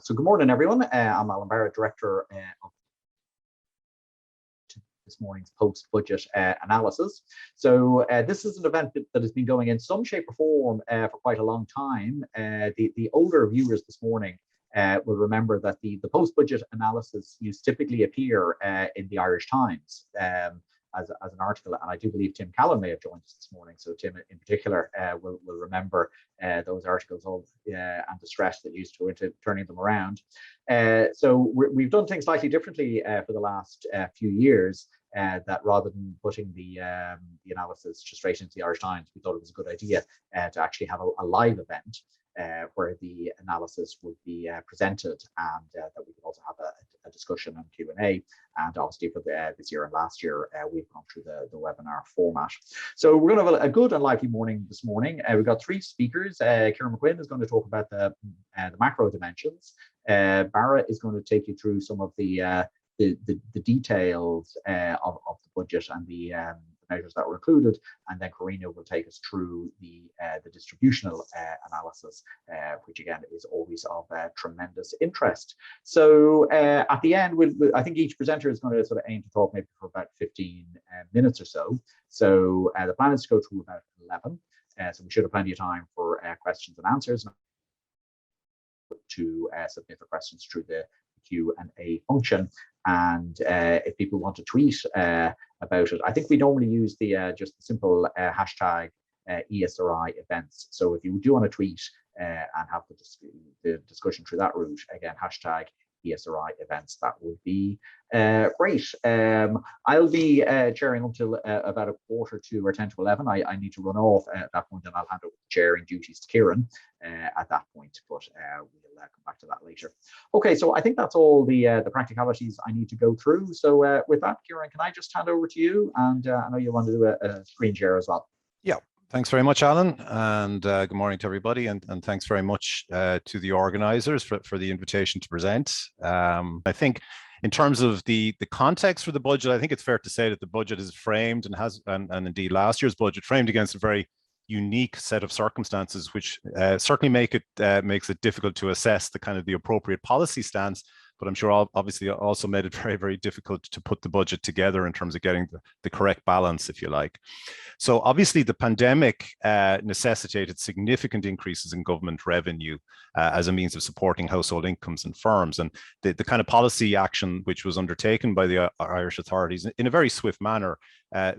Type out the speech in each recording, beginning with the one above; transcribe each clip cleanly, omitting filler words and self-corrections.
So good morning, everyone. I'm Alan Barrett, Director of this morning's post-budget analysis. So this is an event that has been going in some shape or form for quite a long time. The older viewers this morning will remember that the post-budget analysis used to typically appear in the Irish Times as an article, and I do believe Tim Callan may have joined us this morning. So Tim, in particular, will remember those articles and the stress that used to go into turning them around. So we've done things slightly differently for the last few years. That rather than putting the analysis just straight into the Irish Times, we thought it was a good idea to actually have a live event where the analysis would be presented, and that we could also have a discussion and Q&A. And obviously for this year and last year, we've gone through the webinar format. So we're going to have a good and lively morning this morning. We've got three speakers. Kieran McQuinn is going to talk about the macro dimensions. Barra is going to take you through some of the details of the budget and the measures that were included, and then Karina will take us through the distributional analysis, which again is always of tremendous interest. So at the end, I think each presenter is going to sort of aim to talk maybe for about 15 minutes or so. So the plan is to go through about 11, so we should have plenty of time for questions and answers, to submit the questions through the Q&A function. And if people want to tweet about it, I think we normally use the just the simple hashtag ESRI events. So if you do want to tweet and have the discussion through that route, again, hashtag ESRI events, that would be great. I'll be chairing until about 11:45 or 10 to 11. I need to run off at that point, and I'll hand over the chairing duties to Kieran at that point, but we'll come back to that later. Okay, so I think that's all the practicalities I need to go through. So with that, Kieran, can I just hand over to you? And I know you want to do a screen share as well. Yeah. Thanks very much, Alan, and good morning to everybody, and thanks very much to the organisers for the invitation to present. I think in terms of the context for the budget, I think it's fair to say that the budget is framed and indeed last year's budget framed against a very unique set of circumstances, which certainly makes it difficult to assess the appropriate policy stance. But I'm sure obviously also made it very, very difficult to put the budget together in terms of getting the correct balance, if you like. So obviously the pandemic necessitated significant increases in government revenue as a means of supporting household incomes and firms. And the kind of policy action which was undertaken by the Irish authorities in a very swift manner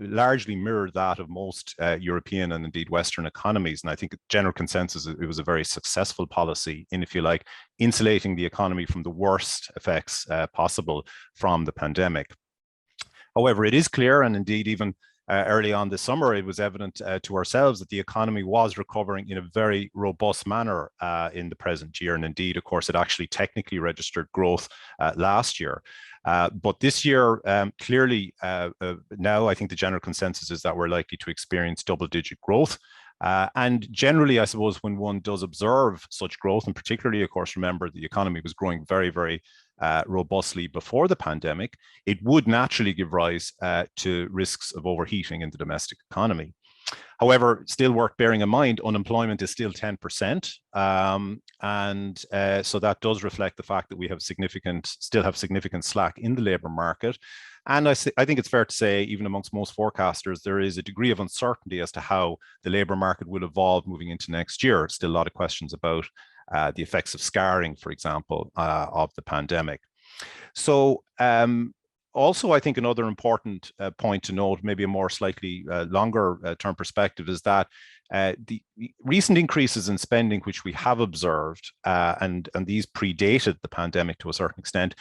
largely mirrored that of most European and indeed Western economies. And I think general consensus, it was a very successful policy in, if you like, insulating the economy from the worst effects possible from the pandemic. However, it is clear, and indeed even early on this summer, it was evident to ourselves that the economy was recovering in a very robust manner in the present year. And indeed, of course, it actually technically registered growth last year. But this year, clearly, now I think the general consensus is that we're likely to experience double-digit growth. And generally, I suppose, when one does observe such growth, and particularly, of course, remember the economy was growing very, very robustly before the pandemic, it would naturally give rise to risks of overheating in the domestic economy. However, still worth bearing in mind, unemployment is still 10%. So that does reflect the fact that we have still have significant slack in the labour market. And I think it's fair to say, even amongst most forecasters, there is a degree of uncertainty as to how the labour market will evolve moving into next year. Still a lot of questions about the effects of scarring, for example, of the pandemic. So also, I think another important point to note, maybe a more slightly longer term perspective, is that the recent increases in spending which we have observed, and these predated the pandemic to a certain extent,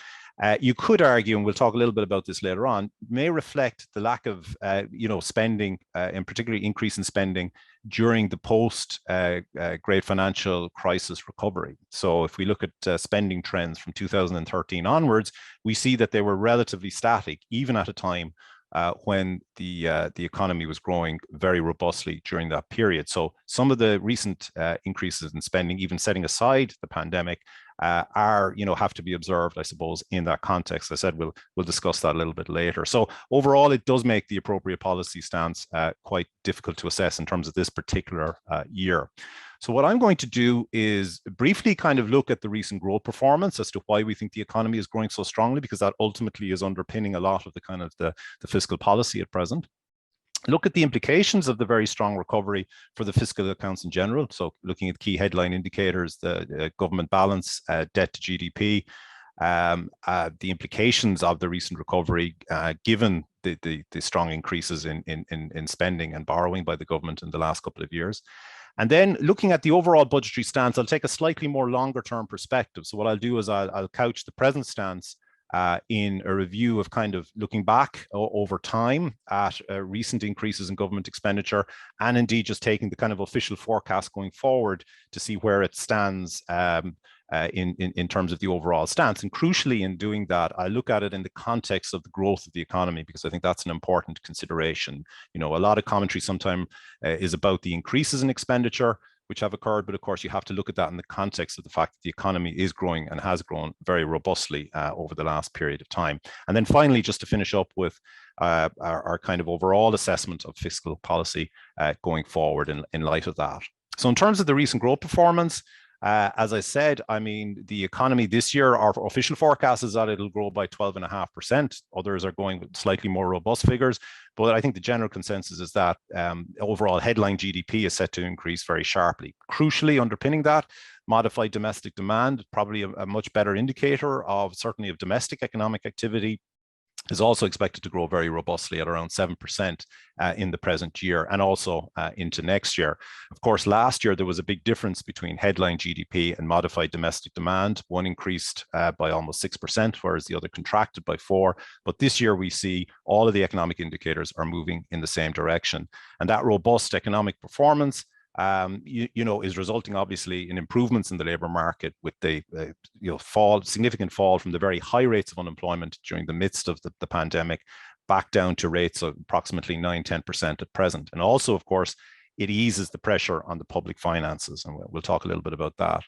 you could argue, and we'll talk a little bit about this later on, may reflect the lack of spending, in particularly increase in spending during the post-Great Financial Crisis recovery. So if we look at spending trends from 2013 onwards, we see that they were relatively static, even at a time when the economy was growing very robustly during that period. So some of the recent increases in spending, even setting aside the pandemic, have to be observed, I suppose, in that context. As I said, we'll discuss that a little bit later. So overall, it does make the appropriate policy stance quite difficult to assess in terms of this particular year. So what I'm going to do is briefly kind of look at the recent growth performance as to why we think the economy is growing so strongly, because that ultimately is underpinning a lot of the kind of the fiscal policy at present. Look at the implications of the very strong recovery for the fiscal accounts in general. So looking at key headline indicators, the government balance, debt to GDP, the implications of the recent recovery, given the strong increases in spending and borrowing by the government in the last couple of years. And then looking at the overall budgetary stance, I'll take a slightly more longer term perspective. So what I'll do is I'll couch the present stance in a review of kind of looking back over time at recent increases in government expenditure, and indeed just taking the kind of official forecast going forward to see where it stands in terms of the overall stance. And crucially in doing that, I look at it in the context of the growth of the economy, because I think that's an important consideration. You know, a lot of commentary sometimes is about the increases in expenditure which have occurred, but of course you have to look at that in the context of the fact that the economy is growing and has grown very robustly over the last period of time. And then finally, just to finish up with our kind of overall assessment of fiscal policy going forward in light of that. So in terms of the recent growth performance, as I said, I mean, the economy this year, our official forecast is that it'll grow by 12.5%. Others are going with slightly more robust figures. But I think the general consensus is that overall headline GDP is set to increase very sharply. Crucially, underpinning that, modified domestic demand, probably a much better indicator of certainly of domestic economic activity, is also expected to grow very robustly at around 7% in the present year and also into next year. Of course, last year there was a big difference between headline GDP and modified domestic demand. One increased by almost 6%, whereas the other contracted by 4%. But this year we see all of the economic indicators are moving in the same direction. And that robust economic performance is resulting obviously in improvements in the labor market, with the significant fall from the very high rates of unemployment during the midst of the pandemic back down to rates of approximately 9-10% at present. And also, of course, it eases the pressure on the public finances, and we'll talk a little bit about that.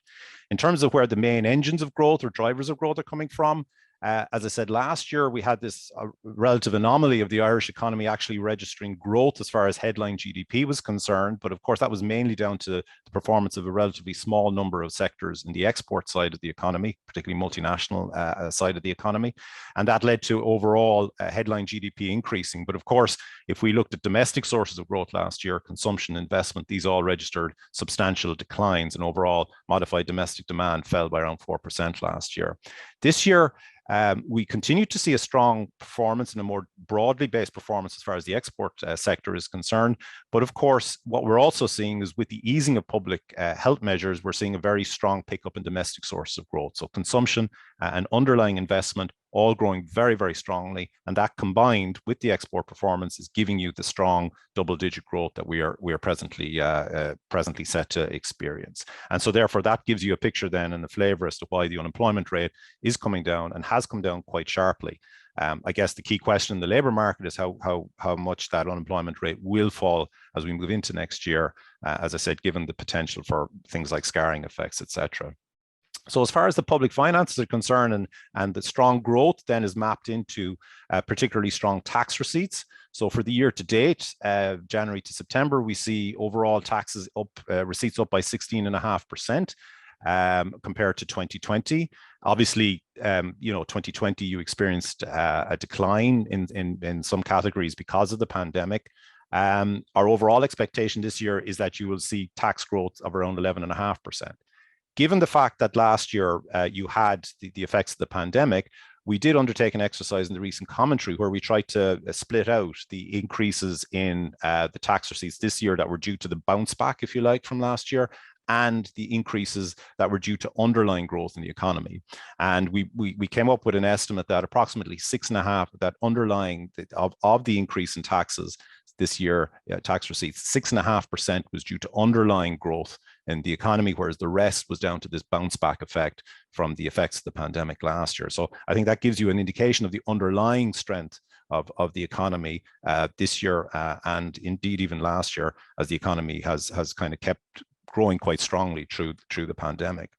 In terms of where the main engines of growth or drivers of growth are coming from, as I said, last year we had this relative anomaly of the Irish economy actually registering growth as far as headline GDP was concerned. But of course, that was mainly down to the performance of a relatively small number of sectors in the export side of the economy, particularly multinational side of the economy. And that led to overall headline GDP increasing. But of course, if we looked at domestic sources of growth last year, consumption, investment, these all registered substantial declines, and overall modified domestic demand fell by around 4% last year. This year, we continue to see a strong performance and a more broadly based performance as far as the export sector is concerned. But of course, what we're also seeing is with the easing of public health measures, we're seeing a very strong pickup in domestic sources of growth. So consumption and underlying investment all growing very, very strongly. And that combined with the export performance is giving you the strong double-digit growth that we are presently set to experience. And so therefore, that gives you a picture then and a flavor as to why the unemployment rate is coming down and has come down quite sharply. I guess the key question in the labor market is how much that unemployment rate will fall as we move into next year, as I said, given the potential for things like scarring effects, etc. So as far as the public finances are concerned, and the strong growth then is mapped into particularly strong tax receipts. So for the year to date, January to September, we see overall taxes up, receipts up by 16.5%. Compared to 2020. Obviously, 2020 you experienced a decline in some categories because of the pandemic. Our overall expectation this year is that you will see tax growth of around 11.5%. Given the fact that last year you had the effects of the pandemic, we did undertake an exercise in the recent commentary where we tried to split out the increases in the tax receipts this year that were due to the bounce back, if you like, from last year, and the increases that were due to underlying growth in the economy. And we came up with an estimate that approximately 6.5%, that underlying of the increase in taxes this year, tax receipts, 6.5% was due to underlying growth in the economy, whereas the rest was down to this bounce back effect from the effects of the pandemic last year. So I think that gives you an indication of the underlying strength of the economy this year and indeed even last year, as the economy has kind of kept growing quite strongly through the pandemic.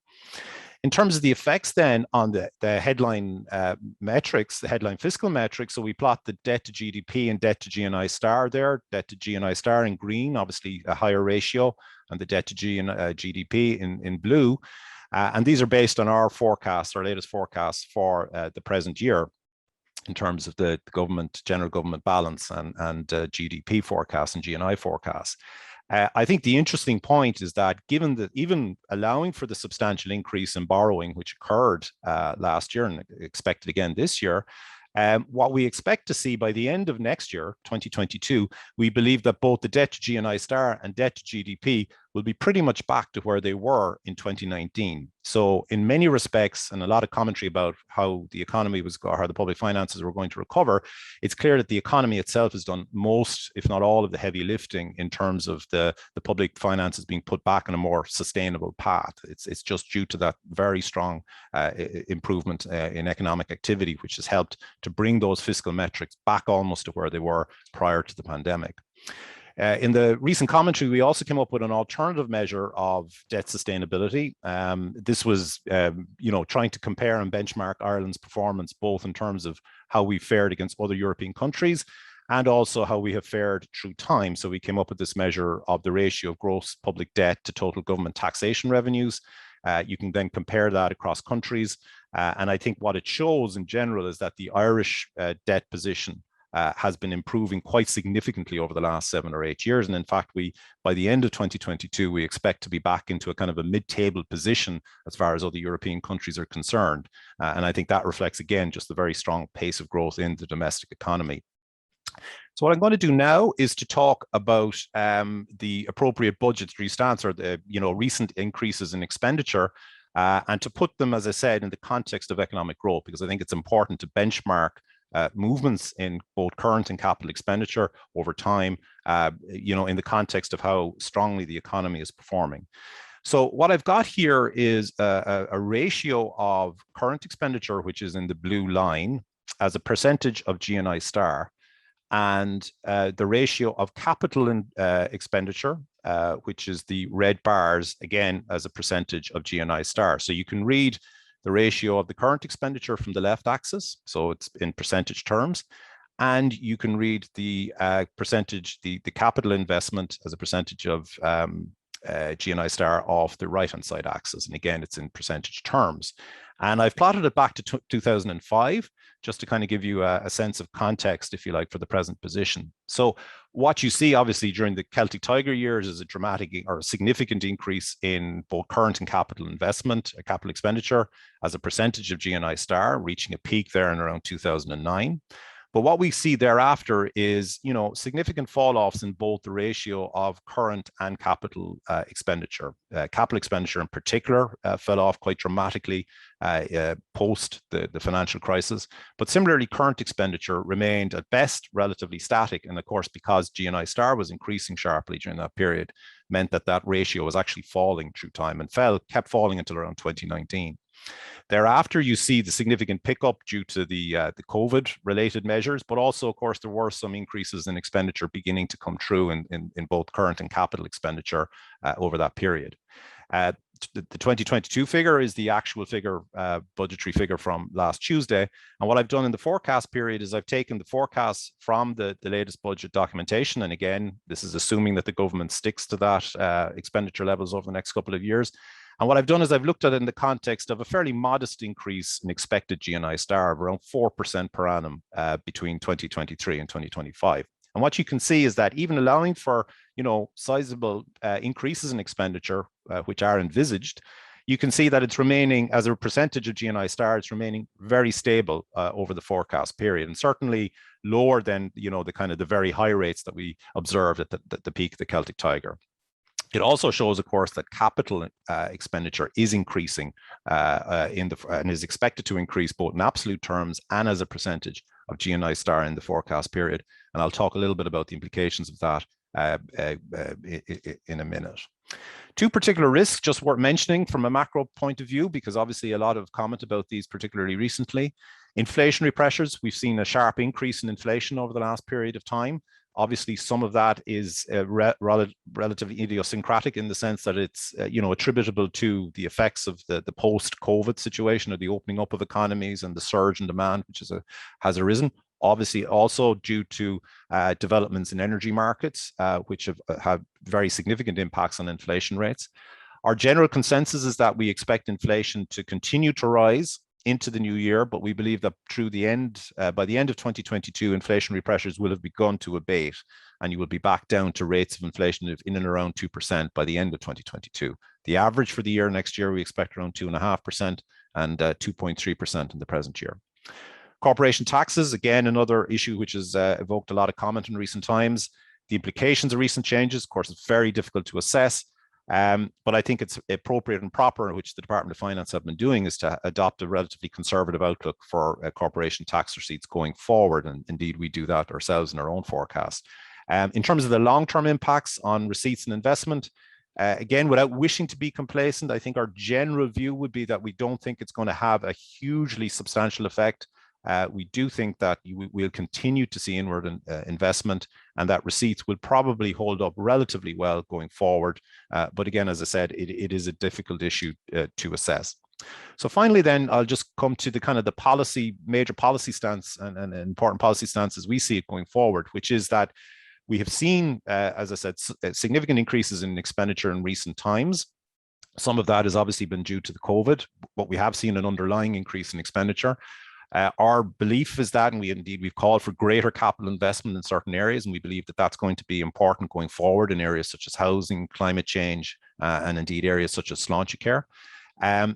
In terms of the effects then on the headline metrics, the headline fiscal metrics, so we plot the debt to GDP and debt to GNI star there, debt to GNI star in green, obviously a higher ratio and the debt to GDP in blue. And these are based on our forecasts, our latest forecasts for the present year, in terms of the general government balance and GDP forecasts and GNI forecasts. I think the interesting point is that given that even allowing for the substantial increase in borrowing, which occurred last year and expected again this year, what we expect to see by the end of next year, 2022, we believe that both the debt to GNI star and debt to GDP will be pretty much back to where they were in 2019. So in many respects, and a lot of commentary about how the economy was, or how the public finances were going to recover, it's clear that the economy itself has done most, if not all, of the heavy lifting in terms of the public finances being put back on a more sustainable path. It's just due to that very strong improvement in economic activity, which has helped to bring those fiscal metrics back almost to where they were prior to the pandemic. In the recent commentary, we also came up with an alternative measure of debt sustainability. This was, trying to compare and benchmark Ireland's performance, both in terms of how we fared against other European countries and also how we have fared through time. So we came up with this measure of the ratio of gross public debt to total government taxation revenues. You can then compare that across countries. And I think what it shows in general is that the Irish debt position has been improving quite significantly over the last 7 or 8 years. And in fact, by the end of 2022, we expect to be back into a kind of a mid-table position as far as other European countries are concerned. And I think that reflects, again, just the very strong pace of growth in the domestic economy. So what I'm going to do now is to talk about the appropriate budgetary stance, or the recent increases in expenditure, and to put them, as I said, in the context of economic growth, because I think it's important to benchmark movements in both current and capital expenditure over time, in the context of how strongly the economy is performing. So what I've got here is a ratio of current expenditure, which is in the blue line, as a percentage of GNI star, and the ratio of capital expenditure, which is the red bars, again, as a percentage of GNI star. So you can read the ratio of the current expenditure from the left axis, so it's in percentage terms, and you can read the percentage, the capital investment as a percentage of GNI star off the right-hand side axis, and again, it's in percentage terms. And I've plotted it back to 2005, just to kind of give you a sense of context, if you like, for the present position. So what you see, obviously, during the Celtic Tiger years is a dramatic or a significant increase in both current and capital investment, capital expenditure, as a percentage of GNI star, reaching a peak there in around 2009. But what we see thereafter is, significant fall-offs in both the ratio of current and capital expenditure. Capital expenditure in particular fell off quite dramatically post the financial crisis. But similarly, current expenditure remained at best relatively static. And of course, because GNI star was increasing sharply during that period, meant that ratio was actually falling through time and kept falling until around 2019. Thereafter, you see the significant pickup due to the COVID-related measures, but also, of course, there were some increases in expenditure beginning to come through in both current and capital expenditure over that period. The 2022 figure is the actual figure, budgetary figure from last Tuesday. And what I've done in the forecast period is I've taken the forecasts from the latest budget documentation. And again, this is assuming that the government sticks to that expenditure levels over the next couple of years. And what I've done is I've looked at it in the context of a fairly modest increase in expected GNI star of around 4% per annum between 2023 and 2025. And what you can see is that even allowing for, sizable increases in expenditure, which are envisaged, you can see that it's remaining, as a percentage of GNI star, it's remaining very stable over the forecast period, and certainly lower than, the kind of the very high rates that we observed at the peak of the Celtic Tiger. It also shows, of course, that capital expenditure is increasing and is expected to increase both in absolute terms and as a percentage of GNI star in the forecast period. And I'll talk a little bit about the implications of that in a minute. Two particular risks just worth mentioning from a macro point of view, because obviously a lot of comment about these particularly recently. Inflationary pressures, we've seen a sharp increase in inflation over the last period of time. Obviously, some of that is relatively idiosyncratic in the sense that it's attributable to the effects of the post-COVID situation, or the opening up of economies and the surge in demand which has arisen. Obviously, also due to developments in energy markets, which have very significant impacts on inflation rates. Our general consensus is that we expect inflation to continue to rise into the new year, but we believe that through the end, by the end of 2022, inflationary pressures will have begun to abate, and you will be back down to rates of inflation of in and around 2% by the end of 2022. The average for the year next year, we expect around 2.5% and 2.3% in the present year. Corporation taxes, again, another issue which has evoked a lot of comment in recent times. The implications of recent changes, of course, it's very difficult to assess. But I think it's appropriate and proper, which the Department of Finance have been doing, is to adopt a relatively conservative outlook for corporation tax receipts going forward. And indeed, we do that ourselves in our own forecast. In terms of the long-term impacts on receipts and investment, again, without wishing to be complacent, I think our general view would be that we don't think it's going to have a hugely substantial effect. We do think that we'll continue to see inward investment, and that receipts will probably hold up relatively well going forward. But again, as I said, it is a difficult issue to assess. So finally, then I'll just come to the kind of the major policy stance and important policy stance as we see it going forward, which is that we have seen, as I said, significant increases in expenditure in recent times. Some of that has obviously been due to the COVID, but we have seen an underlying increase in expenditure. Our belief is that, and we've called for greater capital investment in certain areas, and we believe that that's going to be important going forward in areas such as housing, climate change, and indeed areas such as sláinte care.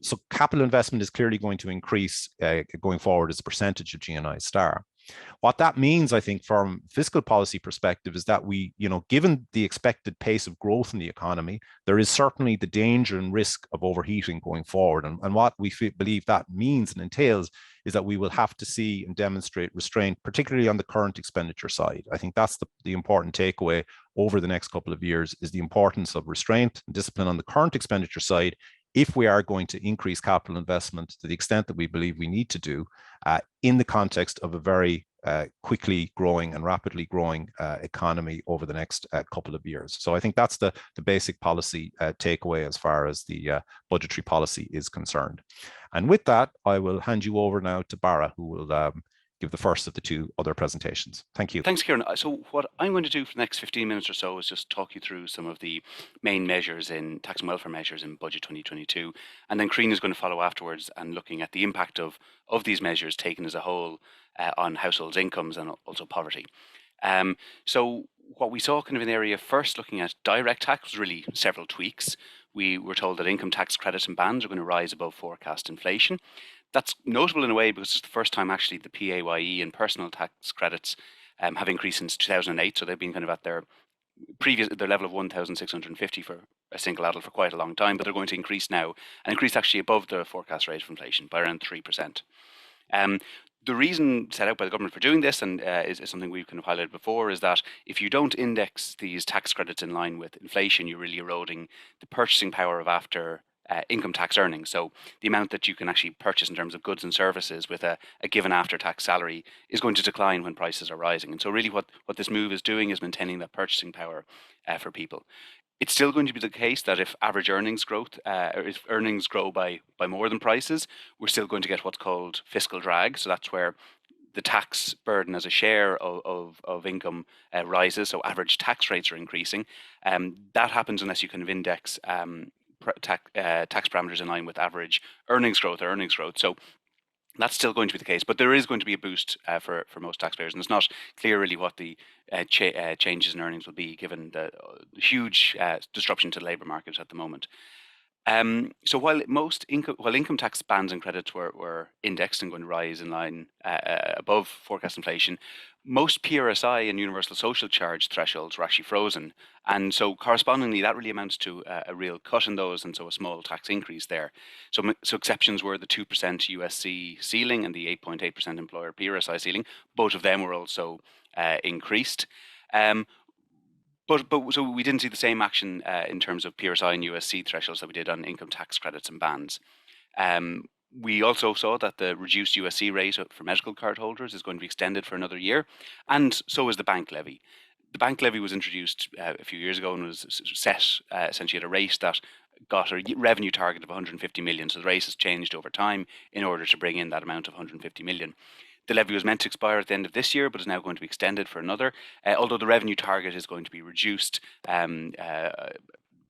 So capital investment is clearly going to increase going forward as a percentage of GNI star. What that means, I think, from fiscal policy perspective, is that we, given the expected pace of growth in the economy, there is certainly the danger and risk of overheating going forward. And what we believe that means and entails is that we will have to see and demonstrate restraint, particularly on the current expenditure side. I think that's the important takeaway over the next couple of years, is the importance of restraint and discipline on the current expenditure side if we are going to increase capital investment to the extent that we believe we need to do in the context of a very quickly growing and rapidly growing economy over the next couple of years. So I think that's the basic policy takeaway as far as the budgetary policy is concerned. And with that, I will hand you over now to Barra, who will give the first of the two other presentations. Thank you. Thanks, Kieran. So what I'm going to do for the next 15 minutes or so is just talk you through some of the main measures in tax and welfare measures in Budget 2022. And then Karina is going to follow afterwards and looking at the impact of these measures taken as a whole on households' incomes and also poverty. So what we saw kind of in the area first, looking at direct tax, was really several tweaks. We were told that income tax credits and bans are going to rise above forecast inflation. That's notable in a way because it's the first time actually the PAYE and personal tax credits have increased since 2008. So they've been kind of at their level of 1,650 for a single adult for quite a long time, but they're going to increase now and increase actually above the forecast rate of inflation by around 3%. The reason set out by the government for doing this, and is something we've kind of highlighted before, is that if you don't index these tax credits in line with inflation, you're really eroding the purchasing power of after income tax earnings. So the amount that you can actually purchase in terms of goods and services with a given after-tax salary is going to decline when prices are rising. And so really what this move is doing is maintaining that purchasing power for people. It's still going to be the case that if average earnings growth, or if earnings grow by more than prices, we're still going to get what's called fiscal drag. So that's where the tax burden as a share of income rises. So average tax rates are increasing. That happens unless you kind of index tax parameters in line with average earnings growth. So that's still going to be the case, but there is going to be a boost for most taxpayers, and it's not clear really what the changes in earnings will be given the huge disruption to the labour market at the moment. So while income tax bans and credits were indexed and going to rise in line above forecast inflation, most PRSI and universal social charge thresholds were actually frozen, and so correspondingly that really amounts to a real cut in those, and so a small tax increase there. So exceptions were the 2% USC ceiling and the 8.8% employer PRSI ceiling. Both of them were also increased. But so we didn't see the same action in terms of PRSI and USC thresholds that we did on income tax credits and bans. We also saw that the reduced USC rate for medical card holders is going to be extended for another year, and so is the bank levy. The bank levy was introduced a few years ago and was set essentially at a rate that got a revenue target of 150 million. So the rate has changed over time in order to bring in that amount of 150 million. The levy was meant to expire at the end of this year, but is now going to be extended for another, although the revenue target is going to be reduced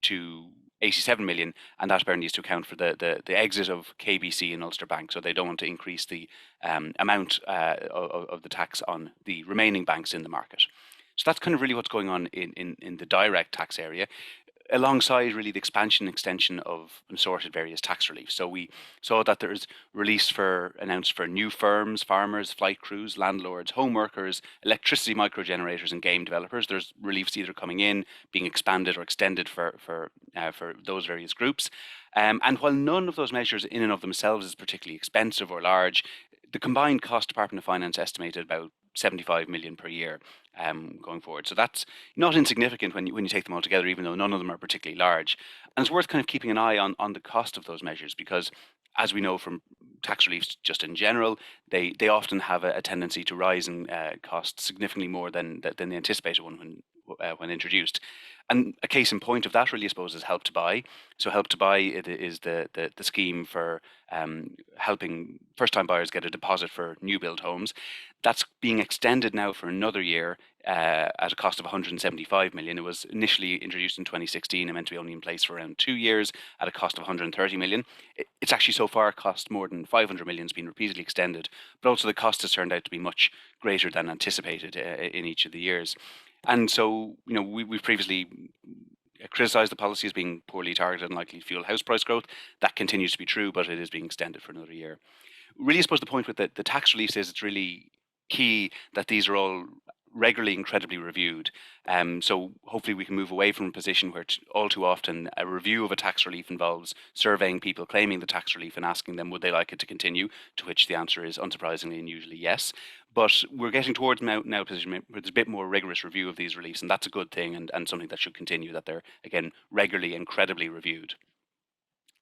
to 87 million, and that bear needs to account for the exit of KBC and Ulster Bank, so they don't want to increase the amount of the tax on the remaining banks in the market. So that's kind of really what's going on in the direct tax area, alongside really the expansion and extension of assorted various tax reliefs. So we saw that there's announced for new firms, farmers, flight crews, landlords, home workers, electricity microgenerators and game developers. There's reliefs either coming in, being expanded or extended for those various groups. And while none of those measures in and of themselves is particularly expensive or large, the combined cost Department of Finance estimated about 75 million per year going forward. So that's not insignificant when you take them all together, even though none of them are particularly large. And it's worth kind of keeping an eye on the cost of those measures, because as we know from tax reliefs just in general, they often have a tendency to rise in cost significantly more than the anticipated one when introduced. And a case in point of that really, I suppose, is Help to Buy. So Help to Buy is the scheme for helping first-time buyers get a deposit for new build homes. That's being extended now for another year at a cost of 175 million. It was initially introduced in 2016 and meant to be only in place for around 2 years at a cost of 130 million. It's actually so far cost more than 500 million. It's been repeatedly extended, but also the cost has turned out to be much greater than anticipated in each of the years. And so, we've previously criticised the policy as being poorly targeted and likely to fuel house price growth. That continues to be true, but it is being extended for another year. Really, I suppose the point with the tax reliefs is it's really key that these are all regularly incredibly reviewed. So hopefully we can move away from a position where all too often a review of a tax relief involves surveying people claiming the tax relief and asking them would they like it to continue, to which the answer is unsurprisingly and usually yes. But we're getting towards now a position where there's a bit more rigorous review of these reliefs, and that's a good thing and something that should continue, that they're, again, regularly incredibly reviewed.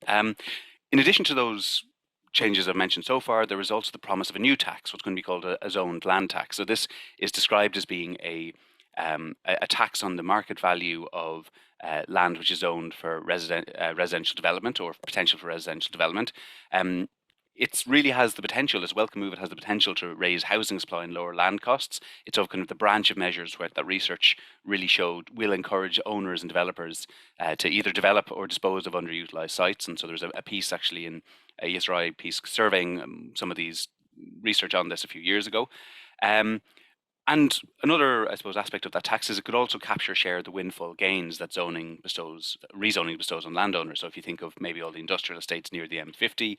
In addition to those changes I've mentioned so far, there is also the promise of a new tax, what's going to be called a zoned land tax. So this is described as being a tax on the market value of land which is owned for residential development or potential for residential development. It really has the potential, as a welcome move, it has the potential to raise housing supply and lower land costs. It's of kind of the branch of measures where that research really showed will encourage owners and developers to either develop or dispose of underutilised sites. And so there's a piece actually in a ESRI piece surveying some of these research on this a few years ago. And another, I suppose, aspect of that tax is it could also capture share of the windfall gains that rezoning bestows on landowners. So if you think of maybe all the industrial estates near the M50,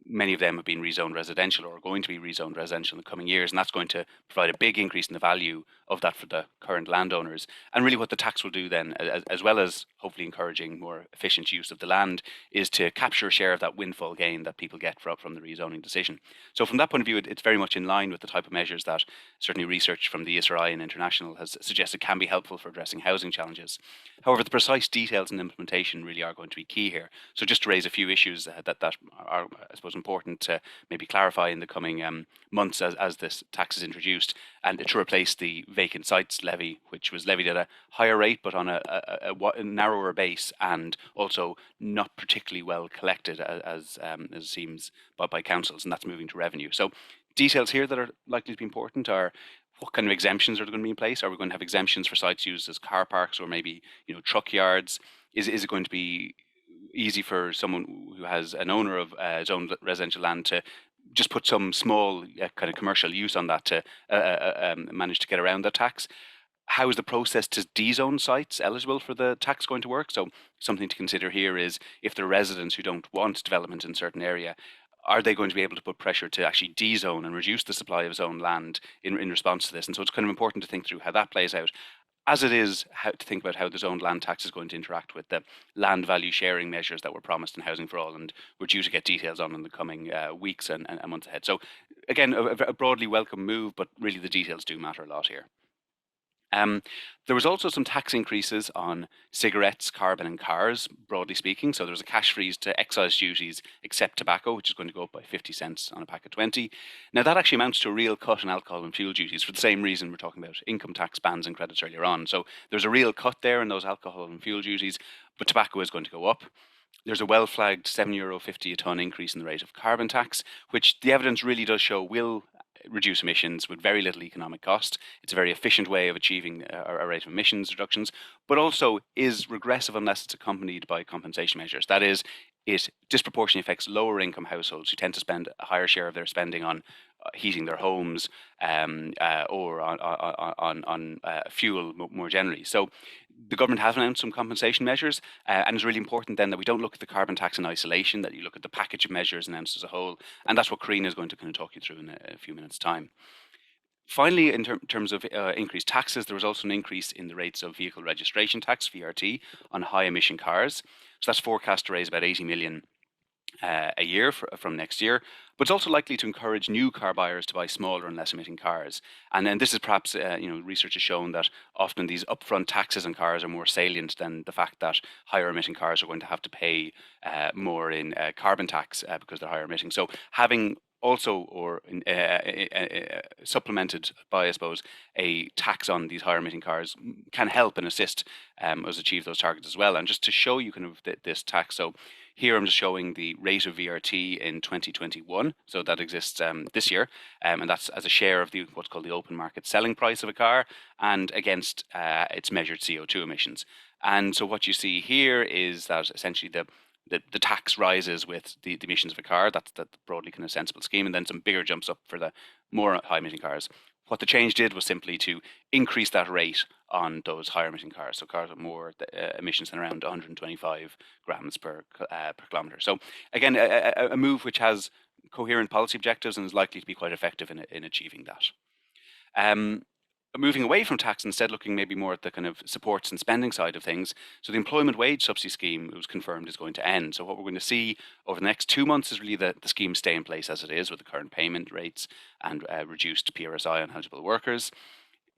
many of them have been rezoned residential or are going to be rezoned residential in the coming years, and that's going to provide a big increase in the value of that for the current landowners. And really what the tax will do then, as well as hopefully encouraging more efficient use of the land, is to capture a share of that windfall gain that people get from the rezoning decision. So from that point of view, it's very much in line with the type of measures that certainly research from the ESRI and international has suggested can be helpful for addressing housing challenges. However, the precise details and implementation really are going to be key here. So just to raise a few issues that are, I suppose, important to maybe clarify in the coming months as this tax is introduced, and to replace the vacant sites levy, which was levied at a higher rate but on a narrower base, and also not particularly well collected as it seems by councils, and that's moving to revenue. So details here that are likely to be important are what kind of exemptions are going to be in place. Are we going to have exemptions for sites used as car parks or maybe truck yards? Is it going to be easy for someone who has an owner of his own residential land to just put some small kind of commercial use on that to manage to get around that tax? How is the process to dezone sites eligible for the tax going to work? So something to consider here is if there are residents who don't want development in a certain area, are they going to be able to put pressure to actually dezone and reduce the supply of zoned land in response to this? And so it's kind of important to think through how that plays out, as it is how to think about how the zoned land tax is going to interact with the land value sharing measures that were promised in Housing for All, and we're due to get details on in the coming weeks and months ahead. So again, a broadly welcome move, but really the details do matter a lot here. There was also some tax increases on cigarettes, carbon and cars, broadly speaking. So there was a cash freeze to excise duties except tobacco, which is going to go up by 50 cents on a pack of 20. Now that actually amounts to a real cut in alcohol and fuel duties for the same reason we're talking about income tax bans and credits earlier on. So there's a real cut there in those alcohol and fuel duties, but tobacco is going to go up. There's a well-flagged €7.50 a tonne increase in the rate of carbon tax, which the evidence really does show will reduce emissions with very little economic cost. It's a very efficient way of achieving a rate of emissions reductions, but also is regressive unless it's accompanied by compensation measures. That is, it disproportionately affects lower income households who tend to spend a higher share of their spending on heating their homes or on fuel more generally. So the government has announced some compensation measures, and it's really important then that we don't look at the carbon tax in isolation, that you look at the package of measures announced as a whole, and that's what Karina is going to kind of talk you through in a few minutes' time. Finally, in terms of increased taxes, there was also an increase in the rates of vehicle registration tax, VRT, on high emission cars. So that's forecast to raise about 80 million a year from next year, but it's also likely to encourage new car buyers to buy smaller and less emitting cars. And then this is perhaps, research has shown that often these upfront taxes on cars are more salient than the fact that higher emitting cars are going to have to pay more in carbon tax because they're higher emitting. So having also or supplemented by, I suppose, a tax on these higher emitting cars can help and assist us achieve those targets as well. And just to show you kind of this tax, so here I'm just showing the rate of VRT in 2021, so that exists this year, and that's as a share of what's called the open market selling price of a car, and against its measured CO2 emissions. And so what you see here is that essentially the tax rises with the emissions of a car. That's the broadly kind of sensible scheme, and then some bigger jumps up for the more high emitting cars. What the change did was simply to increase that rate on those higher emitting cars, so cars with more emissions than around 125 grams per kilometre. So again, a move which has coherent policy objectives and is likely to be quite effective in achieving that. Moving away from tax, instead looking maybe more at the kind of supports and spending side of things. So the employment wage subsidy scheme, it was confirmed, is going to end. So what we're going to see over the next 2 months is really the scheme stay in place as it is with the current payment rates and reduced PRSI on eligible workers.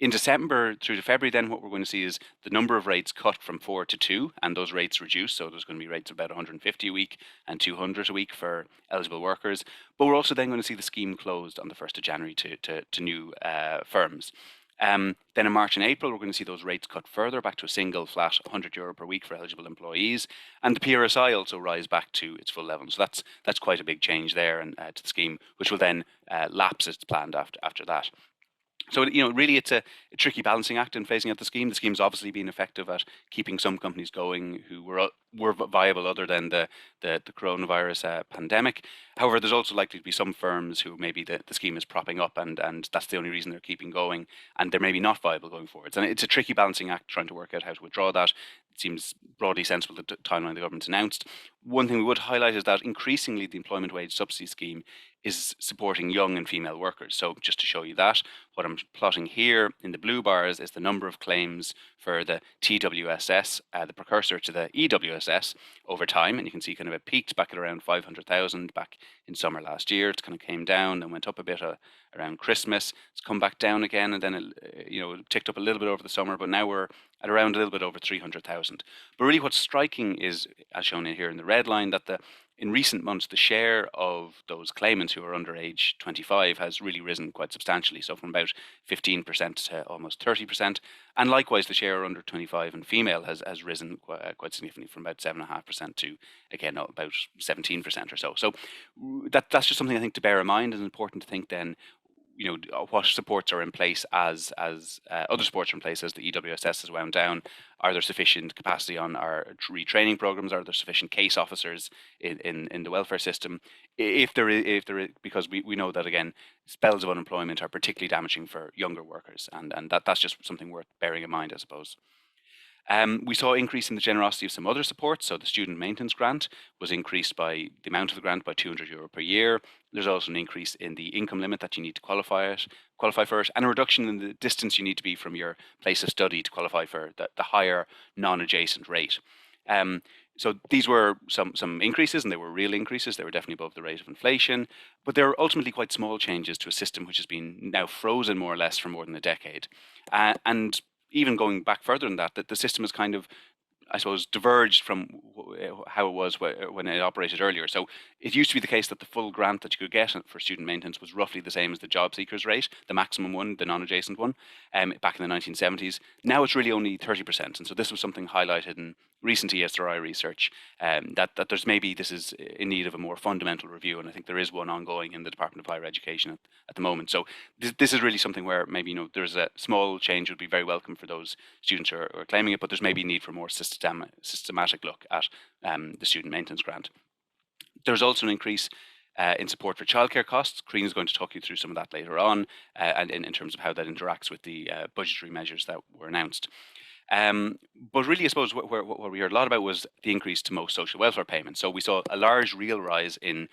In December through to February, then what we're going to see is the number of rates cut from 4 to 2, and those rates reduced. So there's going to be rates of about 150 a week and 200 a week for eligible workers. But we're also then going to see the scheme closed on the 1st of January to new firms. Then in March and April, we're going to see those rates cut further back to a single flat €100 per week for eligible employees, and the PRSI also rise back to its full level. So that's quite a big change there and to the scheme, which will then lapse as planned after that. So, really it's a tricky balancing act in phasing out the scheme. The scheme's obviously been effective at keeping some companies going who were viable other than the coronavirus pandemic. However, there's also likely to be some firms who maybe the scheme is propping up and that's the only reason they're keeping going, and they're maybe not viable going forwards. And it's a tricky balancing act trying to work out how to withdraw that. It seems broadly sensible, the timeline the government's announced. One thing we would highlight is that increasingly the employment wage subsidy scheme is supporting young and female workers. So just to show you that, what I'm plotting here in the blue bars is the number of claims for the TWSS, the precursor to the EWSS, over time. And you can see kind of it peaked back at around 500,000 back in summer last year. It kind of came down and went up a bit around Christmas. It's come back down again, and then it ticked up a little bit over the summer, but now we're at around a little bit over 300,000. But really what's striking is, as shown in here in the red line, that in recent months, the share of those claimants who are under age 25 has really risen quite substantially. So from about 15% to almost 30%. And likewise, the share under 25 and female has risen quite significantly from about 7.5% to, again, about 17% or so. So that's just something I think to bear in mind. It's important to think then, what supports are in place as other supports are in place as the EWSS has wound down. Are there sufficient capacity on our retraining programs? Are there sufficient case officers in the welfare system? If there is, because we know that, again, spells of unemployment are particularly damaging for younger workers, and that's just something worth bearing in mind, I suppose. We saw an increase in the generosity of some other supports. So the student maintenance grant was increased by the amount of the grant by €200 per year. There's also an increase in the income limit that you need to qualify for it, and a reduction in the distance you need to be from your place of study to qualify for the higher non-adjacent rate. So these were some increases, and they were real increases. They were definitely above the rate of inflation, but they're ultimately quite small changes to a system which has been now frozen more or less for more than a decade. And even going back further than that, the system is kind of I suppose, diverged from how it was when it operated earlier. So it used to be the case that the full grant that you could get for student maintenance was roughly the same as the job seekers rate, the maximum one, the non-adjacent one, back in the 1970s. Now it's really only 30%. And so this was something highlighted in recent ESRI research, that there's maybe this is in need of a more fundamental review, and I think there is one ongoing in the Department of Higher Education at the moment. So this is really something where maybe there's a small change would be very welcome for those students who are claiming it, but there's maybe a need for more systematic look at the student maintenance grant. There's also an increase in support for childcare costs. Karina is going to talk you through some of that later on, and in terms of how that interacts with the budgetary measures that were announced. But really, I suppose what we heard a lot about was the increase to most social welfare payments. So we saw a large real rise in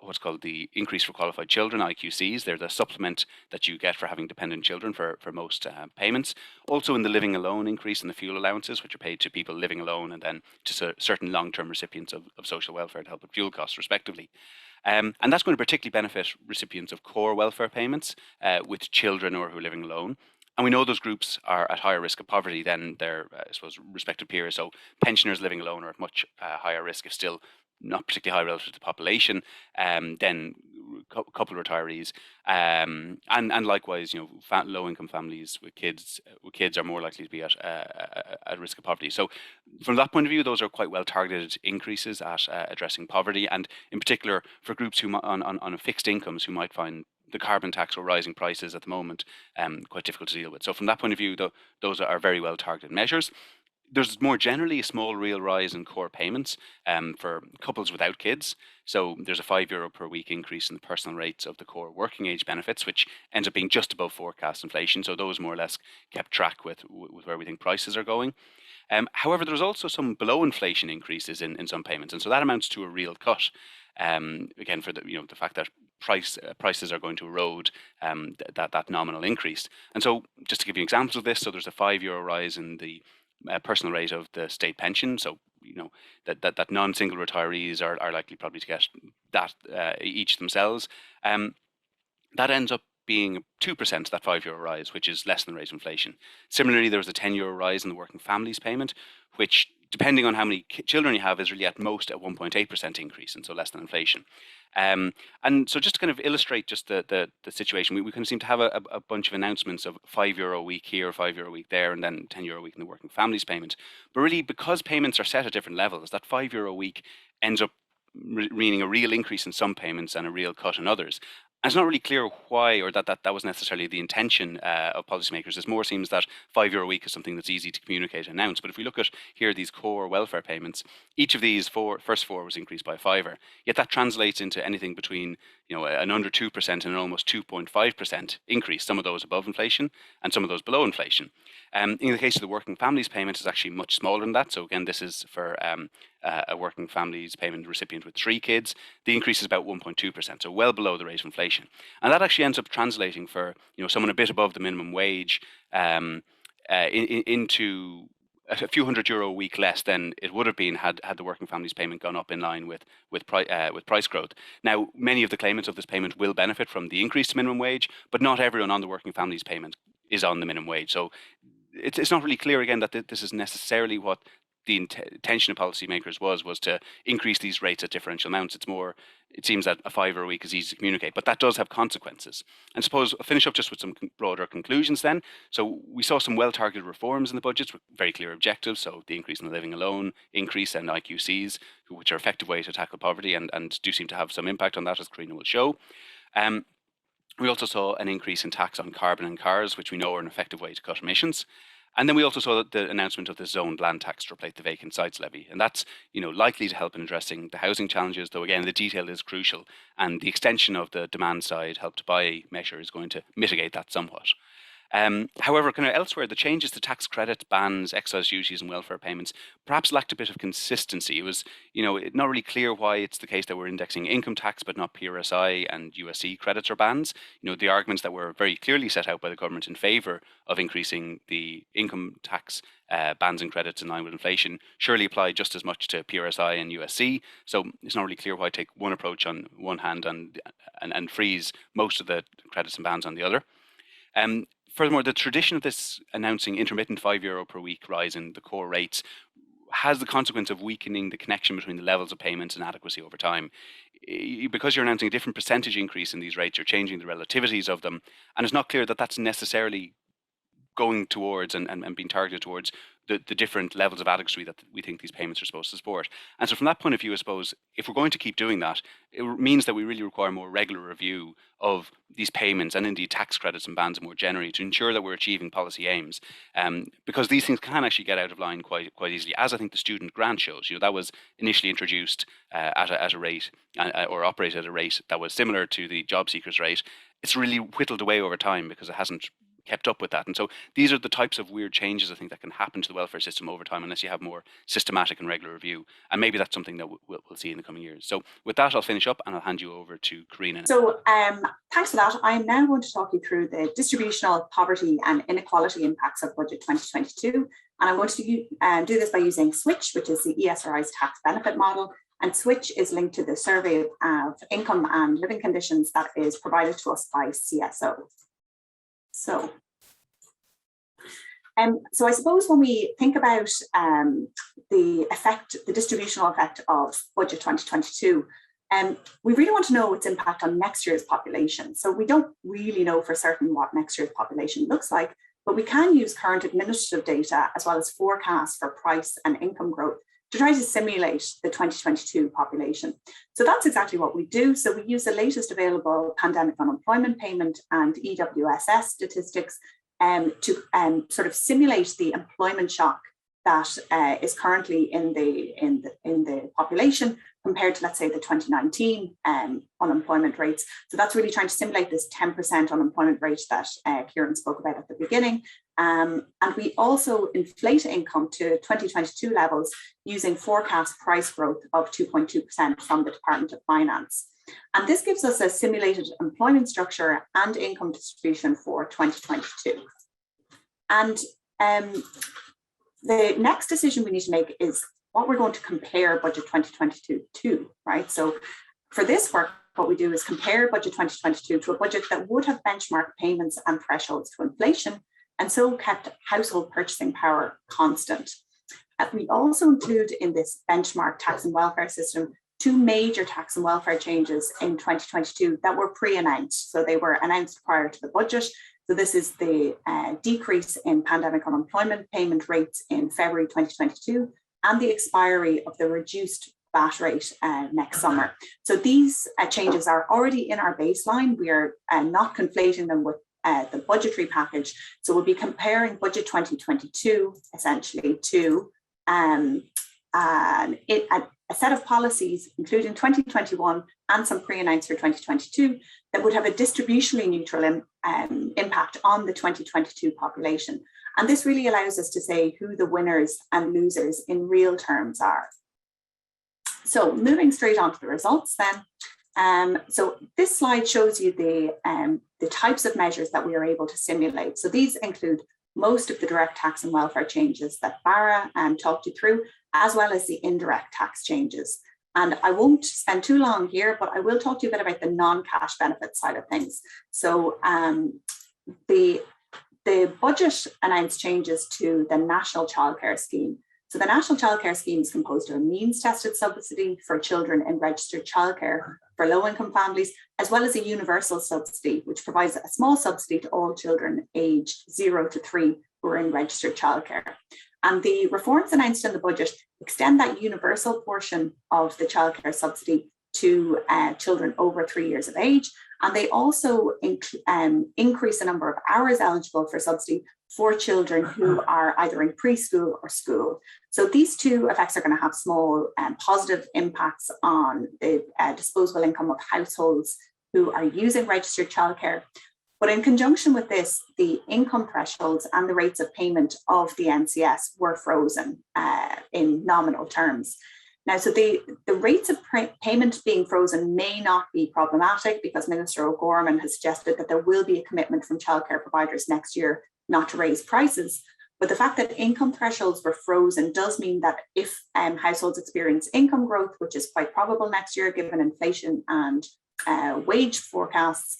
what's called the increase for qualified children, IQCs. They're the supplement that you get for having dependent children for most payments. Also in the living alone increase in the fuel allowances, which are paid to people living alone and then to certain long-term recipients of social welfare to help with fuel costs, respectively. And that's going to particularly benefit recipients of core welfare payments with children or who are living alone. And we know those groups are at higher risk of poverty than their, I suppose, respective peers. So pensioners living alone are at much higher risk, if still not particularly high relative to the population, than couple retirees, and likewise, low-income families with kids are more likely to be at risk of poverty. So, from that point of view, those are quite well-targeted increases at addressing poverty, and in particular for groups who on fixed incomes who might find the carbon tax or rising prices at the moment quite difficult to deal with. So, from that point of view, those are very well-targeted measures. There's more generally a small real rise in core payments for couples without kids. So there's a €5 per week increase in the personal rates of the core working age benefits, which ends up being just above forecast inflation. So those more or less kept track with where we think prices are going. However, there's also some below inflation increases in some payments. And so that amounts to a real cut. Again, for the fact that prices are going to erode that nominal increase. And so just to give you examples of this, so there's a €5 rise in the personal rate of the state pension. So that non-single retirees are likely probably to get that each themselves. That ends up being 2%, that €5 rise, which is less than the rate of inflation. Similarly, there was a €10 rise in the working families payment, which, depending on how many children you have, is really at most a 1.8% increase, and so less than inflation. And so just to kind of illustrate just the situation, we kind of seem to have a bunch of announcements of €5 a week here, €5 a week there, and then €10 a week in the working families payment. But really, because payments are set at different levels, that €5 a week ends up meaning a real increase in some payments and a real cut in others. And it's not really clear why, or that was necessarily the intention of policymakers. It more seems that €5 a week is something that's easy to communicate and announce. But if we look at here these core welfare payments, each of these first four was increased by €5. Yet that translates into anything between an under 2% and an almost 2.5% increase. Some of those above inflation and some of those below inflation. In the case of the working families payment, it's actually much smaller than that. So again, this is for a working families payment recipient with 3 kids. The increase is about 1.2%, so well below the rate of inflation. And that actually ends up translating for someone a bit above the minimum wage into a few €100 a week less than it would have been had the working families payment gone up in line with price growth. Now, many of the claimants of this payment will benefit from the increase to minimum wage, but not everyone on the working families payment is on the minimum wage. So it's not really clear again that this is necessarily what the intention of policymakers was to increase these rates at differential amounts. It seems that a €5 a week is easy to communicate, but that does have consequences. And suppose I'll finish up just with some broader conclusions then. So we saw some well-targeted reforms in the budgets with very clear objectives. So the increase in the living alone, increase in IQCs, which are effective ways to tackle poverty and do seem to have some impact on that, as Karina will show. We also saw an increase in tax on carbon and cars, which we know are an effective way to cut emissions. And then we also saw the announcement of the zoned land tax to replace the vacant sites levy. And that's likely to help in addressing the housing challenges, though again, the detail is crucial. And the extension of the demand side Help to Buy measure is going to mitigate that somewhat. However, kind of elsewhere, the changes to tax credits, bans, excise duties and welfare payments perhaps lacked a bit of consistency. It was, not really clear why it's the case that we're indexing income tax but not PRSI and USC credits or bans. The arguments that were very clearly set out by the government in favour of increasing the income tax bans and credits in line with inflation surely apply just as much to PRSI and USC. So it's not really clear why take one approach on one hand and freeze most of the credits and bans on the other. Furthermore, the tradition of this announcing intermittent €5 per week rise in the core rates has the consequence of weakening the connection between the levels of payments and adequacy over time. Because you're announcing a different percentage increase in these rates, you're changing the relativities of them, and it's not clear that that's necessarily going towards and being targeted towards the different levels of adequacy that we think these payments are supposed to support. And so from that point of view, I suppose, if we're going to keep doing that, it means that we really require more regular review of these payments and indeed tax credits and bans more generally to ensure that we're achieving policy aims. Because these things can actually get out of line quite easily, as I think the student grant shows. That was initially introduced at a rate or operated at a rate that was similar to the job seekers rate. It's really whittled away over time because it hasn't kept up with that. And so these are the types of weird changes I think that can happen to the welfare system over time unless you have more systematic and regular review. And maybe that's something that we'll see in the coming years. So with that, I'll finish up and I'll hand you over to Karina. So thanks for that. I'm now going to talk you through the distributional poverty and inequality impacts of Budget 2022. And I'm going to do this by using Switch, which is the ESRI's tax benefit model. And Switch is linked to the survey of income and living conditions that is provided to us by CSO. So I suppose when we think about the distributional effect of Budget 2022, we really want to know its impact on next year's population. So we don't really know for certain what next year's population looks like, but we can use current administrative data as well as forecasts for price and income growth to try to simulate the 2022 population. So that's exactly what we do. So we use the latest available pandemic unemployment payment and EWSS statistics to sort of simulate the employment shock that is currently in the population compared to, let's say, the 2019 unemployment rates. So that's really trying to simulate this 10% unemployment rate that Kieran spoke about at the beginning. And we also inflate income to 2022 levels using forecast price growth of 2.2% from the Department of Finance. And this gives us a simulated employment structure and income distribution for 2022. And the next decision we need to make is what we're going to compare Budget 2022 to, right? So for this work, what we do is compare Budget 2022 to a budget that would have benchmarked payments and thresholds to inflation and so kept household purchasing power constant. We also include in this benchmark tax and welfare system two major tax and welfare changes in 2022 that were pre-announced. So they were announced prior to the budget. So this is the decrease in pandemic unemployment payment rates in February 2022 and the expiry of the reduced VAT rate next summer. So these changes are already in our baseline. We are not conflating them with the budgetary package. So we'll be comparing Budget 2022 essentially to a set of policies, including 2021 and some pre-announced for 2022, that would have a distributionally neutral impact on the 2022 population. And this really allows us to say who the winners and losers in real terms are. So moving straight on to the results then. So this slide shows you the types of measures that we are able to simulate. So these include most of the direct tax and welfare changes that Barra talked you through, as well as the indirect tax changes. And I won't spend too long here, but I will talk to you a bit about the non-cash benefit side of things. So the budget announced changes to the National Childcare Scheme. So the National Childcare Scheme is composed of a means-tested subsidy for children in registered childcare for low-income families, as well as a universal subsidy, which provides a small subsidy to all children aged 0 to 3 who are in registered childcare. And the reforms announced in the budget extend that universal portion of the childcare subsidy to children over 3 years of age. And they also increase the number of hours eligible for subsidy for children who are either in preschool or school. So these two effects are going to have small positive impacts on the disposable income of households who are using registered childcare. But in conjunction with this, the income thresholds and the rates of payment of the NCS were frozen in nominal terms. Now, so the rates of payment being frozen may not be problematic because Minister O'Gorman has suggested that there will be a commitment from childcare providers next year not to raise prices. But the fact that income thresholds were frozen does mean that if households experience income growth, which is quite probable next year given inflation and wage forecasts,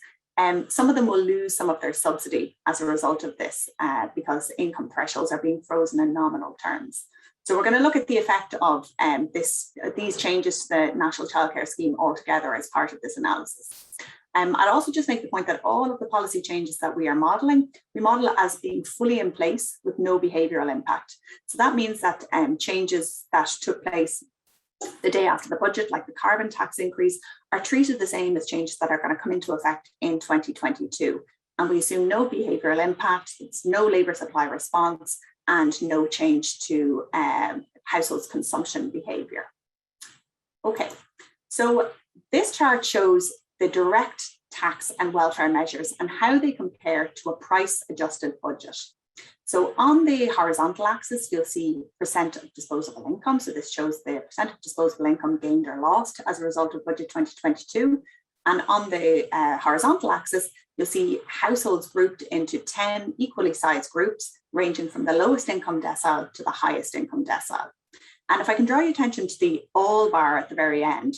some of them will lose some of their subsidy as a result of this because income thresholds are being frozen in nominal terms. So we're going to look at the effect of these changes to the National Childcare Scheme altogether as part of this analysis. I'd also just make the point that all of the policy changes that we are modelling, we model it as being fully in place with no behavioural impact. So that means that changes that took place the day after the budget, like the carbon tax increase, are treated the same as changes that are going to come into effect in 2022. And we assume no behavioural impact, it's no labour supply response, and no change to households' consumption behaviour. Okay, so this chart shows the direct tax and welfare measures and how they compare to a price-adjusted budget. So on the horizontal axis, you'll see percent of disposable income. So this shows the percent of disposable income gained or lost as a result of budget 2022. And on the horizontal axis, you'll see households grouped into 10 equally sized groups, ranging from the lowest income decile to the highest income decile. And if I can draw your attention to the all bar at the very end,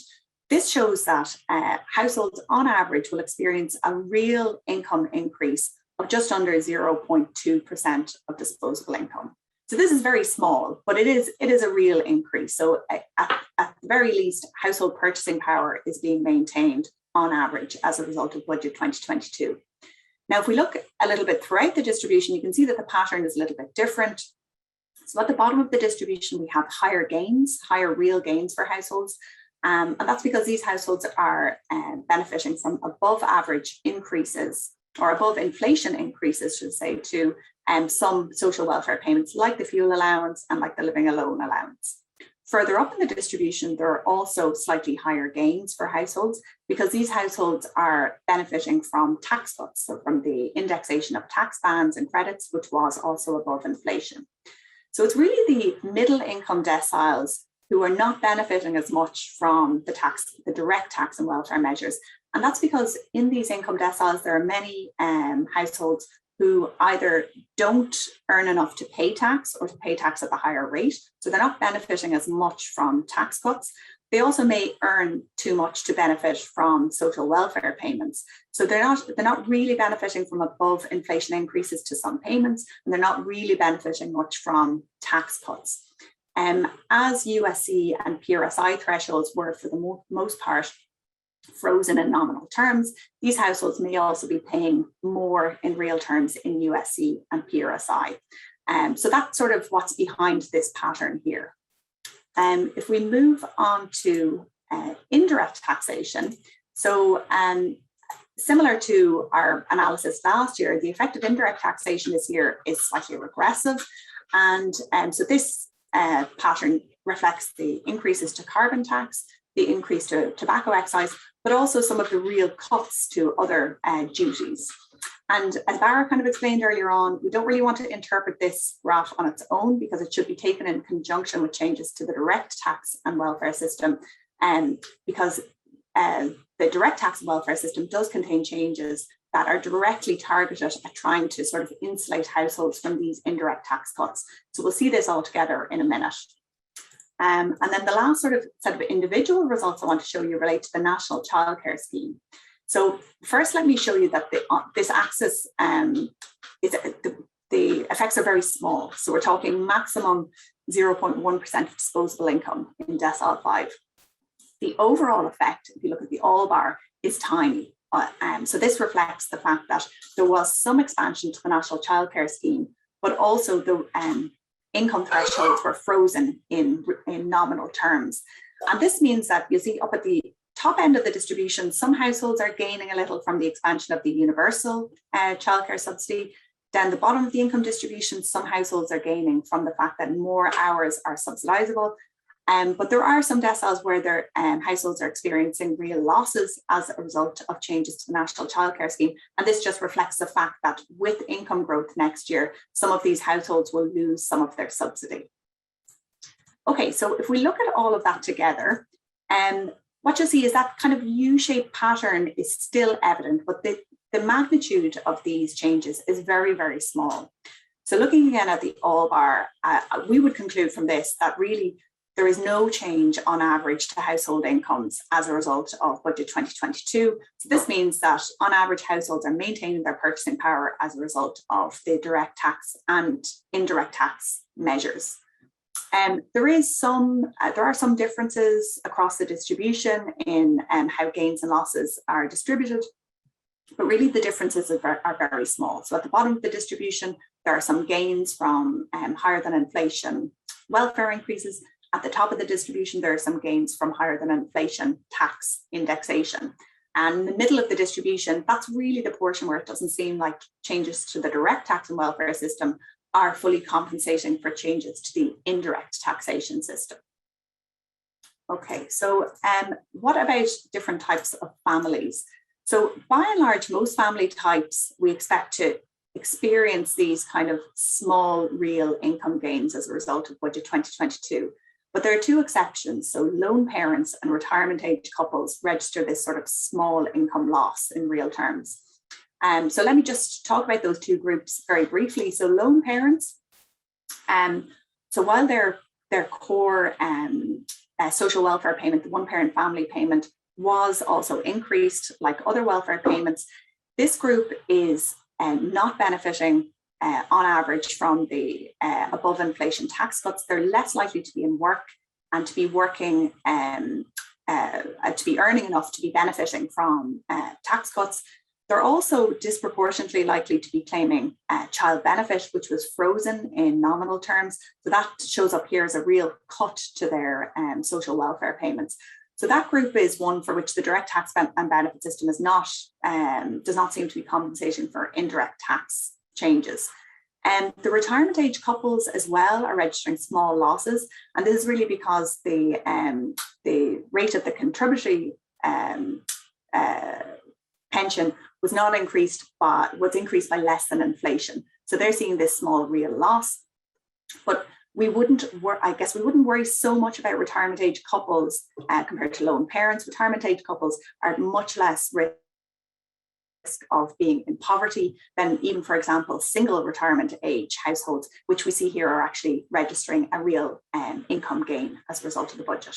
this shows that households on average will experience a real income increase of just under 0.2% of disposable income. So this is very small, but it is a real increase. So at the very least, household purchasing power is being maintained on average as a result of budget 2022. Now, if we look a little bit throughout the distribution, you can see that the pattern is a little bit different. So at the bottom of the distribution, we have higher gains, higher real gains for households. And that's because these households are benefiting from above average increases or above inflation increases, should say, to some social welfare payments like the fuel allowance and like the living alone allowance. Further up in the distribution, there are also slightly higher gains for households because these households are benefiting from tax cuts, so from the indexation of tax bands and credits, which was also above inflation. So it's really the middle income deciles who are not benefiting as much from the direct tax and welfare measures. And that's because in these income deciles, there are many households who either don't earn enough to pay tax or to pay tax at the higher rate. So they're not benefiting as much from tax cuts. They also may earn too much to benefit from social welfare payments. So they're not really benefiting from above inflation increases to some payments, and they're not really benefiting much from tax cuts. As USC and PRSI thresholds were for the most part frozen in nominal terms, these households may also be paying more in real terms in USC and PRSI. So that's sort of what's behind this pattern here. If we move on to indirect taxation, so similar to our analysis last year, the effect of indirect taxation this year is slightly regressive. And so this pattern reflects the increases to carbon tax, the increase to tobacco excise, but also some of the real cuts to other duties. And as Barra kind of explained earlier on, we don't really want to interpret this graph on its own because it should be taken in conjunction with changes to the direct tax and welfare system, because the direct tax and welfare system does contain changes that are directly targeted at trying to sort of insulate households from these indirect tax cuts. So we'll see this all together in a minute. And then the last sort of set of individual results I want to show you relate to the National Childcare Scheme. So first, let me show you that this axis, the effects are very small. So we're talking maximum 0.1% of disposable income in decile 5. The overall effect, if you look at the all bar, is tiny. So this reflects the fact that there was some expansion to the National Childcare Scheme, but also the income thresholds were frozen in nominal terms. And this means that you see up at the top end of the distribution, some households are gaining a little from the expansion of the universal childcare subsidy. Down the bottom of the income distribution, some households are gaining from the fact that more hours are subsidizable. But there are some deciles where their households are experiencing real losses as a result of changes to the National Childcare Scheme. And this just reflects the fact that with income growth next year, some of these households will lose some of their subsidy. Okay, so if we look at all of that together, what you'll see is that kind of U-shaped pattern is still evident, but the magnitude of these changes is very, very small. So looking again at the all bar, we would conclude from this that really there is no change on average to household incomes as a result of budget 2022. So this means that on average households are maintaining their purchasing power as a result of the direct tax and indirect tax measures. There are some differences across the distribution in how gains and losses are distributed, but really the differences are very small. So at the bottom of the distribution, there are some gains from higher than inflation welfare increases. At the top of the distribution, there are some gains from higher than inflation tax indexation. And in the middle of the distribution, that's really the portion where it doesn't seem like changes to the direct tax and welfare system are fully compensating for changes to the indirect taxation system. Okay, so what about different types of families? So by and large, most family types, we expect to experience these kind of small real income gains as a result of budget 2022. But there are two exceptions. So lone parents and retirement age couples register this sort of small income loss in real terms. So let me just talk about those two groups very briefly. So lone parents, so while their core social welfare payment, the one parent family payment, was also increased like other welfare payments, this group is not benefiting on average from the above inflation tax cuts. They're less likely to be in work and to be working, to be earning enough to be benefiting from tax cuts. They're also disproportionately likely to be claiming child benefit, which was frozen in nominal terms. So that shows up here as a real cut to their social welfare payments. So that group is one for which the direct tax and benefit system is not, does not seem to be compensating for indirect tax changes. The retirement age couples as well are registering small losses. And this is really because the rate of the contributory pension was not increased was increased by less than inflation. So they're seeing this small real loss. But we wouldn't worry so much about retirement age couples compared to lone parents. Retirement age couples are at much less risk of being in poverty than even, for example, single retirement age households, which we see here are actually registering a real income gain as a result of the budget.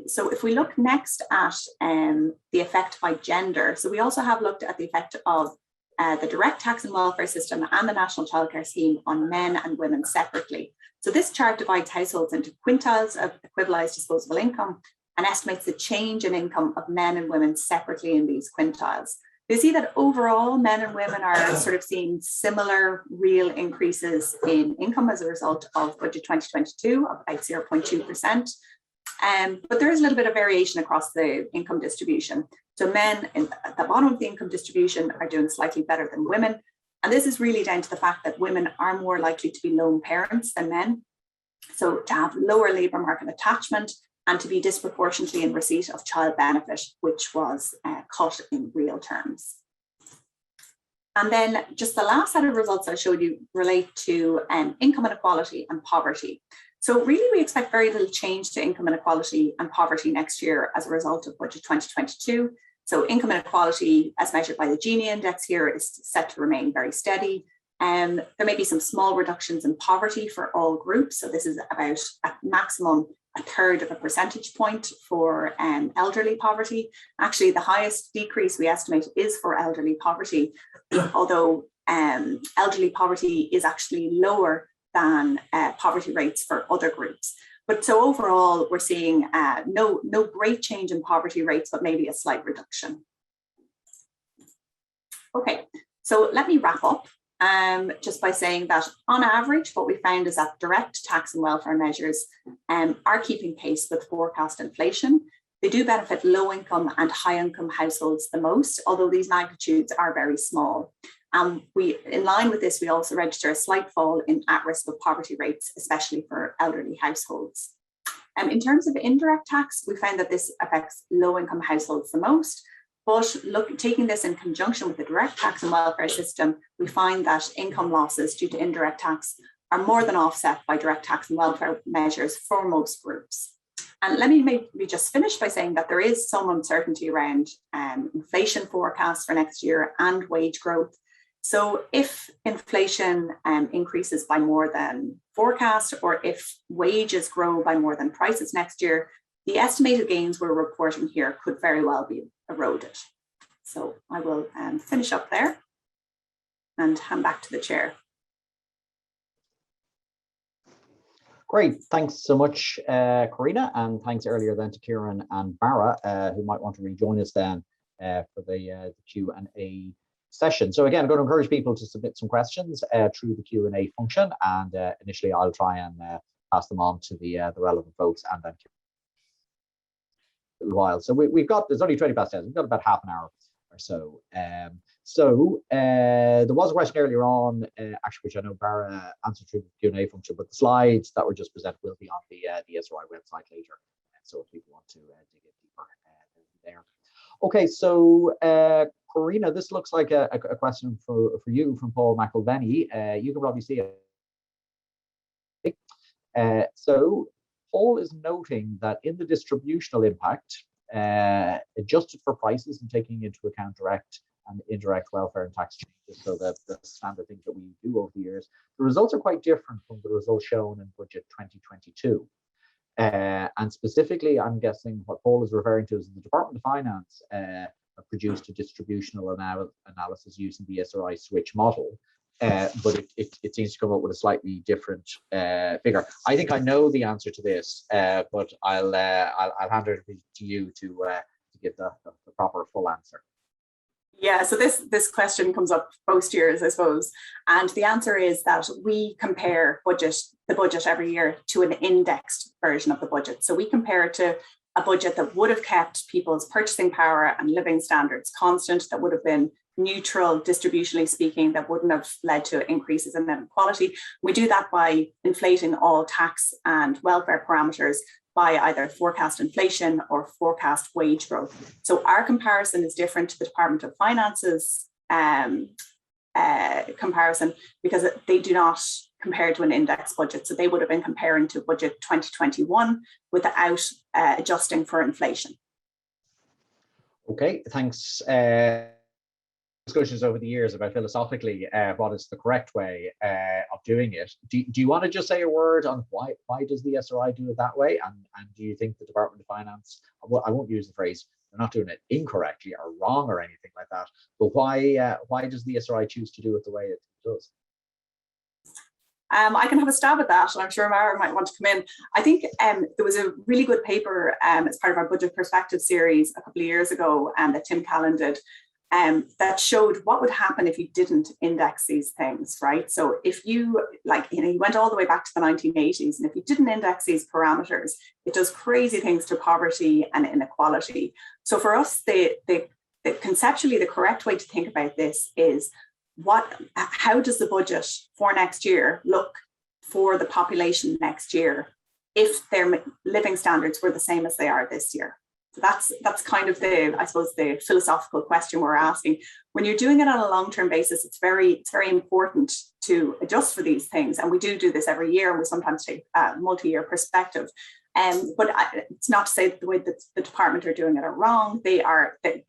So if we look next at the effect by gender, so we also have looked at the effect of the direct tax and welfare system and the National Childcare Scheme on men and women separately. So this chart divides households into quintiles of equivalized disposable income and estimates the change in income of men and women separately in these quintiles. You see that overall men and women are sort of seeing similar real increases in income as a result of budget 2022 of about 0.2%. But there is a little bit of variation across the income distribution. So men at the bottom of the income distribution are doing slightly better than women. And this is really down to the fact that women are more likely to be lone parents than men. So to have lower labour market attachment and to be disproportionately in receipt of child benefit, which was cut in real terms. And then just the last set of results I showed you relate to income inequality and poverty. So really we expect very little change to income inequality and poverty next year as a result of budget 2022. So income inequality as measured by the Gini index here is set to remain very steady. There may be some small reductions in poverty for all groups. So this is about at maximum a third of a percentage point for elderly poverty. Actually, the highest decrease we estimate is for elderly poverty, although elderly poverty is actually lower than poverty rates for other groups. But so overall, we're seeing no great change in poverty rates, but maybe a slight reduction. Okay, so let me wrap up just by saying that on average, what we found is that direct tax and welfare measures are keeping pace with forecast inflation. They do benefit low income and high income households the most, although these magnitudes are very small. In line with this, we also register a slight fall in at-risk of poverty rates, especially for elderly households. In terms of indirect tax, we found that this affects low-income households the most, but taking this in conjunction with the direct tax and welfare system, we find that income losses due to indirect tax are more than offset by direct tax and welfare measures for most groups. And let me maybe just finish by saying that there is some uncertainty around inflation forecasts for next year and wage growth. So if inflation increases by more than forecast, or if wages grow by more than prices next year, the estimated gains we're reporting here could very well be eroded. So I will finish up there and hand back to the chair. Great, thanks so much, Karina, and thanks earlier then to Kieran and Barra, who might want to rejoin us then for the Q&A session. So again, I'm going to encourage people to submit some questions through the Q&A function, and initially I'll try and pass them on to the relevant folks, and then a while. So we've got, there's only 20 past 10, we've got about half an hour or so. There was a question earlier on, actually, which I know Barra answered through the Q&A function, but the slides that were just presented will be on the ESRI website later. So if people want to dig in deeper there. Okay, so Karina, this looks like a question for you from Paul McElvenny. You can probably see it. So Paul is noting that in the distributional impact, adjusted for prices and taking into account direct and indirect welfare and tax changes, so the standard things that we do over the years, the results are quite different from the results shown in budget 2022. And specifically, I'm guessing what Paul is referring to is the Department of Finance produced a distributional analysis using the ESRI switch model, but it seems to come up with a slightly different figure. I think I know the answer to this, but I'll hand it to you to give the proper full answer. Yeah, so this question comes up most years, I suppose, and the answer is that we compare the budget every year to an indexed version of the budget. So we compare it to a budget that would have kept people's purchasing power and living standards constant, that would have been neutral, distributionally speaking, that wouldn't have led to increases in inequality. We do that by inflating all tax and welfare parameters by either forecast inflation or forecast wage growth. So our comparison is different to the Department of Finance's comparison, because they do not compare to an index budget. So they would have been comparing to budget 2021 without adjusting for inflation. Okay, thanks. Discussions over the years about philosophically what is the correct way of doing it. Do you want to just say a word on why does the ESRI do it that way, and do you think the Department of Finance, I won't use the phrase they're not doing it incorrectly or wrong or anything like that, but why does the ESRI choose to do it the way it does? I can have a stab at that, and I'm sure Mara might want to come in. I think there was a really good paper as part of our Budget Perspective series a couple of years ago that Tim Callan did, that showed what would happen if you didn't index these things, right? So if you, you went all the way back to the 1980s, and if you didn't index these parameters, it does crazy things to poverty and inequality. So for us, conceptually, the correct way to think about this is how does the budget for next year look for the population next year if their living standards were the same as they are this year? So that's kind of I suppose the philosophical question we're asking. When you're doing it on a long-term basis, it's very important to adjust for these things, and we do this every year, and we sometimes take a multi-year perspective. But it's not to say that the way that the department are doing it are wrong. They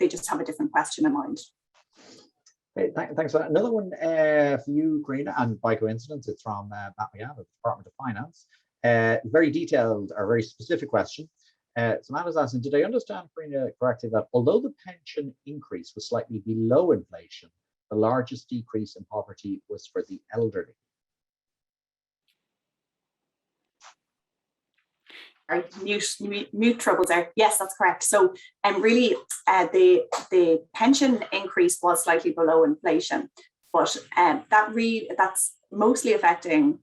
just have a different question in mind. Great, thanks for that. Another one for you, Karina, and by coincidence, it's from Matt McGann of the Department of Finance. Very detailed or very specific question. So Matt is asking, did I understand, Karina, correctly that although the pension increase was slightly below inflation, the largest decrease in poverty was for the elderly? Mute troubles there. Yes, that's correct. So really the pension increase was slightly below inflation, but that's mostly affecting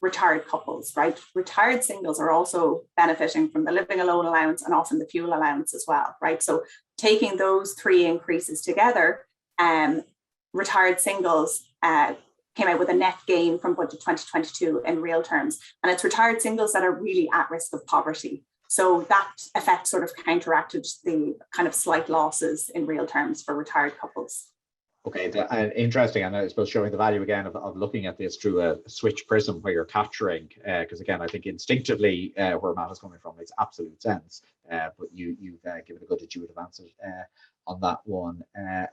retired couples, right? Retired singles are also benefiting from the living alone allowance and often the fuel allowance as well, right? So taking those three increases together, retired singles came out with a net gain from budget 2022 in real terms. And it's retired singles that are really at risk of poverty. So that effect sort of counteracted the kind of slight losses in real terms for retired couples. Okay, interesting, and I suppose showing the value again of looking at this through a switch prism where you're capturing, because again, I think instinctively where Matt is coming from makes absolute sense, but you've given a good intuitive answer on that one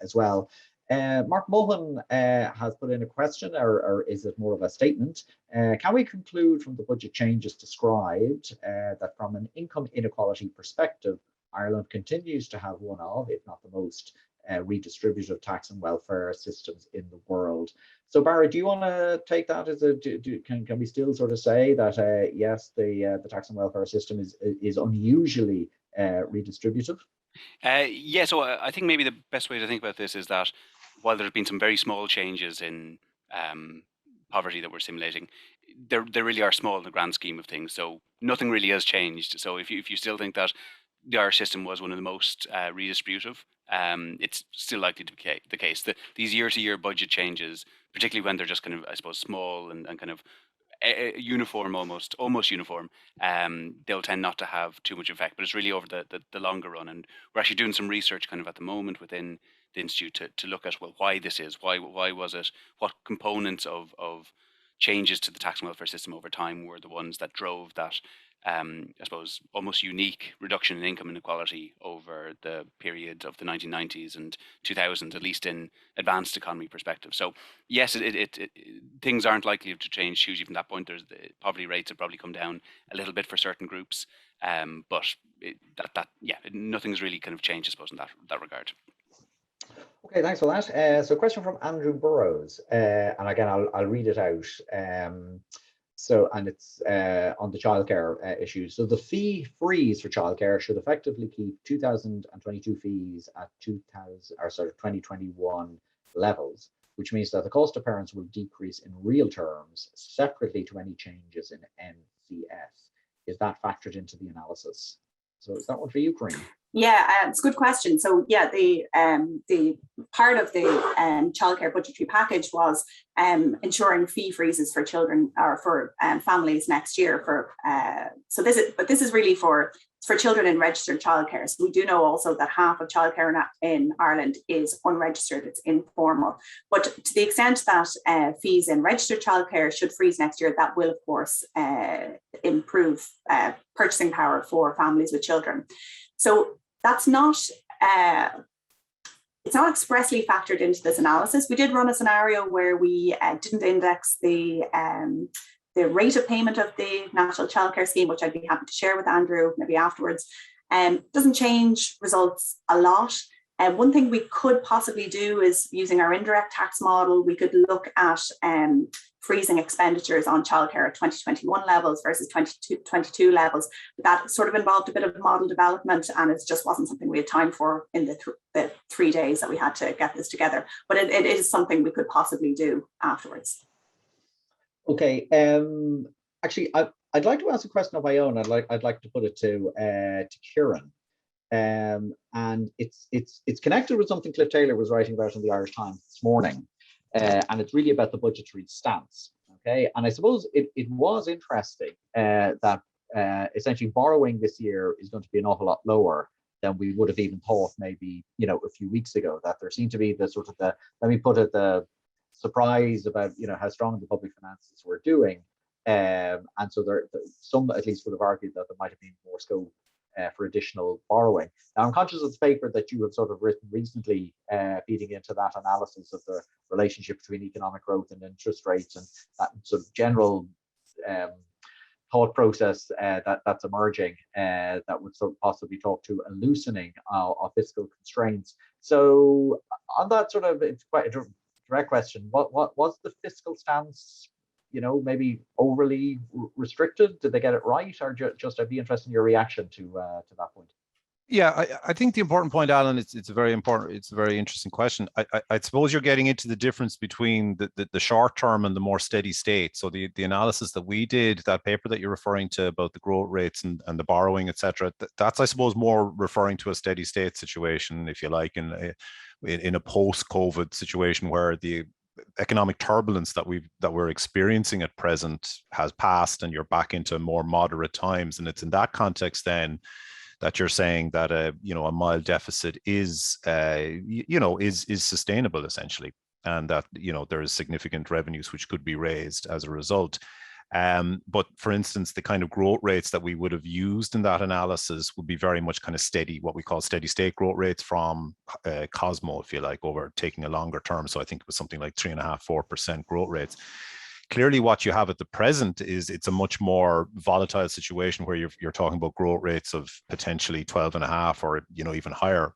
as well. Mark Mullen has put in a question, or is it more of a statement? Can we conclude from the budget changes described that from an income inequality perspective, Ireland continues to have one of, if not the most, redistributive tax and welfare systems in the world. So Barrett, do you want to take that as a, can we still sort of say that yes, the tax and welfare system is unusually redistributive? Yeah, so I think maybe the best way to think about this is that while there have been some very small changes in poverty that we're simulating, they really are small in the grand scheme of things. So nothing really has changed. So if you still think that the Irish system was one of the most redistributive, it's still likely to be the case. These year-to-year budget changes, particularly when they're just kind of, I suppose, small and kind of uniform, almost uniform, they'll tend not to have too much effect. But it's really over the longer run, and we're actually doing some research kind of at the moment within the institute to look at, well, why this is, why was it, what components of changes to the tax and welfare system over time were the ones that drove that I suppose almost unique reduction in income inequality over the period of the 1990s and 2000s, at least in advanced economy perspective. So yes, things aren't likely to change hugely from that point. The poverty rates have probably come down a little bit for certain groups, but nothing's really kind of changed, I suppose, in that regard. Okay, thanks for that. So a question from Andrew Burrows, and again, I'll read it out. And it's on the childcare issue. So the fee freeze for childcare should effectively keep 2022 fees at 2021 levels, which means that the cost of parents will decrease in real terms separately to any changes in NCS. Is that factored into the analysis? So is that one for you, Karina? Yeah, it's a good question. So yeah, the part of the childcare budgetary package was ensuring fee freezes for children or for families next year. This is really for children in registered childcare. So we do know also that half of childcare in Ireland is unregistered; it's informal. But to the extent that fees in registered childcare should freeze next year, that will of course improve purchasing power for families with children. So that's not, it's not expressly factored into this analysis. We did run a scenario where we didn't index the rate of payment of the National Childcare Scheme, which I'd be happy to share with Andrew maybe afterwards. Doesn't change results a lot. One thing we could possibly do is, using our indirect tax model, we could look at freezing expenditures on childcare at 2021 levels versus 2022 levels. But that sort of involved a bit of model development, and it just wasn't something we had time for in the 3 days that we had to get this together. But it is something we could possibly do afterwards. Okay. Actually, I'd like to ask a question of my own. I'd like to put it to Kieran. And it's connected with something Cliff Taylor was writing about in the Irish Times this morning, and it's really about the budgetary stance. Okay, and I suppose it was interesting that essentially borrowing this year is going to be an awful lot lower than we would have even thought maybe a few weeks ago. That there seemed to be the sort of the surprise about how strong the public finances were doing, and so some at least would have argued that there might have been more scope for additional borrowing. Now, I'm conscious of the paper that you have sort of written recently, feeding into that analysis of the relationship between economic growth and interest rates, and that sort of general thought process that's emerging that would sort of possibly talk to a loosening of fiscal constraints. So, on that sort of, it's quite a direct question. What was the fiscal stance? Maybe overly restricted? Did they get it right, or just I'd be interested in your reaction to that point? Yeah, I think the important point, Alan, it's a very interesting question. I suppose you're getting into the difference between the short term and the more steady state. So the analysis that we did, that paper that you're referring to about the growth rates and the borrowing, etc., that's I suppose more referring to a steady state situation, if you like, in a post-COVID situation where the economic turbulence that we're experiencing at present has passed, and you're back into more moderate times. And it's in that context then that you're saying that a mild deficit is sustainable essentially, and that there is significant revenues which could be raised as a result. But for instance, the kind of growth rates that we would have used in that analysis would be very much kind of steady, what we call steady state growth rates from Cosmo, if you like, over taking a longer term. So I think it was something like 3.5–4% growth rates. Clearly, what you have at the present is it's a much more volatile situation where you're talking about growth rates of potentially 12.5 or even higher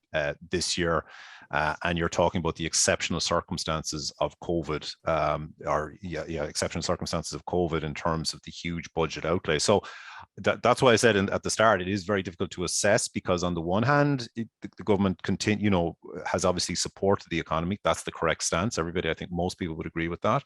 this year. and you're talking about the exceptional circumstances of COVID, exceptional circumstances of COVID in terms of the huge budget outlay. So that's why I said at the start, it is very difficult to assess, because on the one hand, the government has obviously supported the economy. That's the correct stance. Everybody, I think most people would agree with that.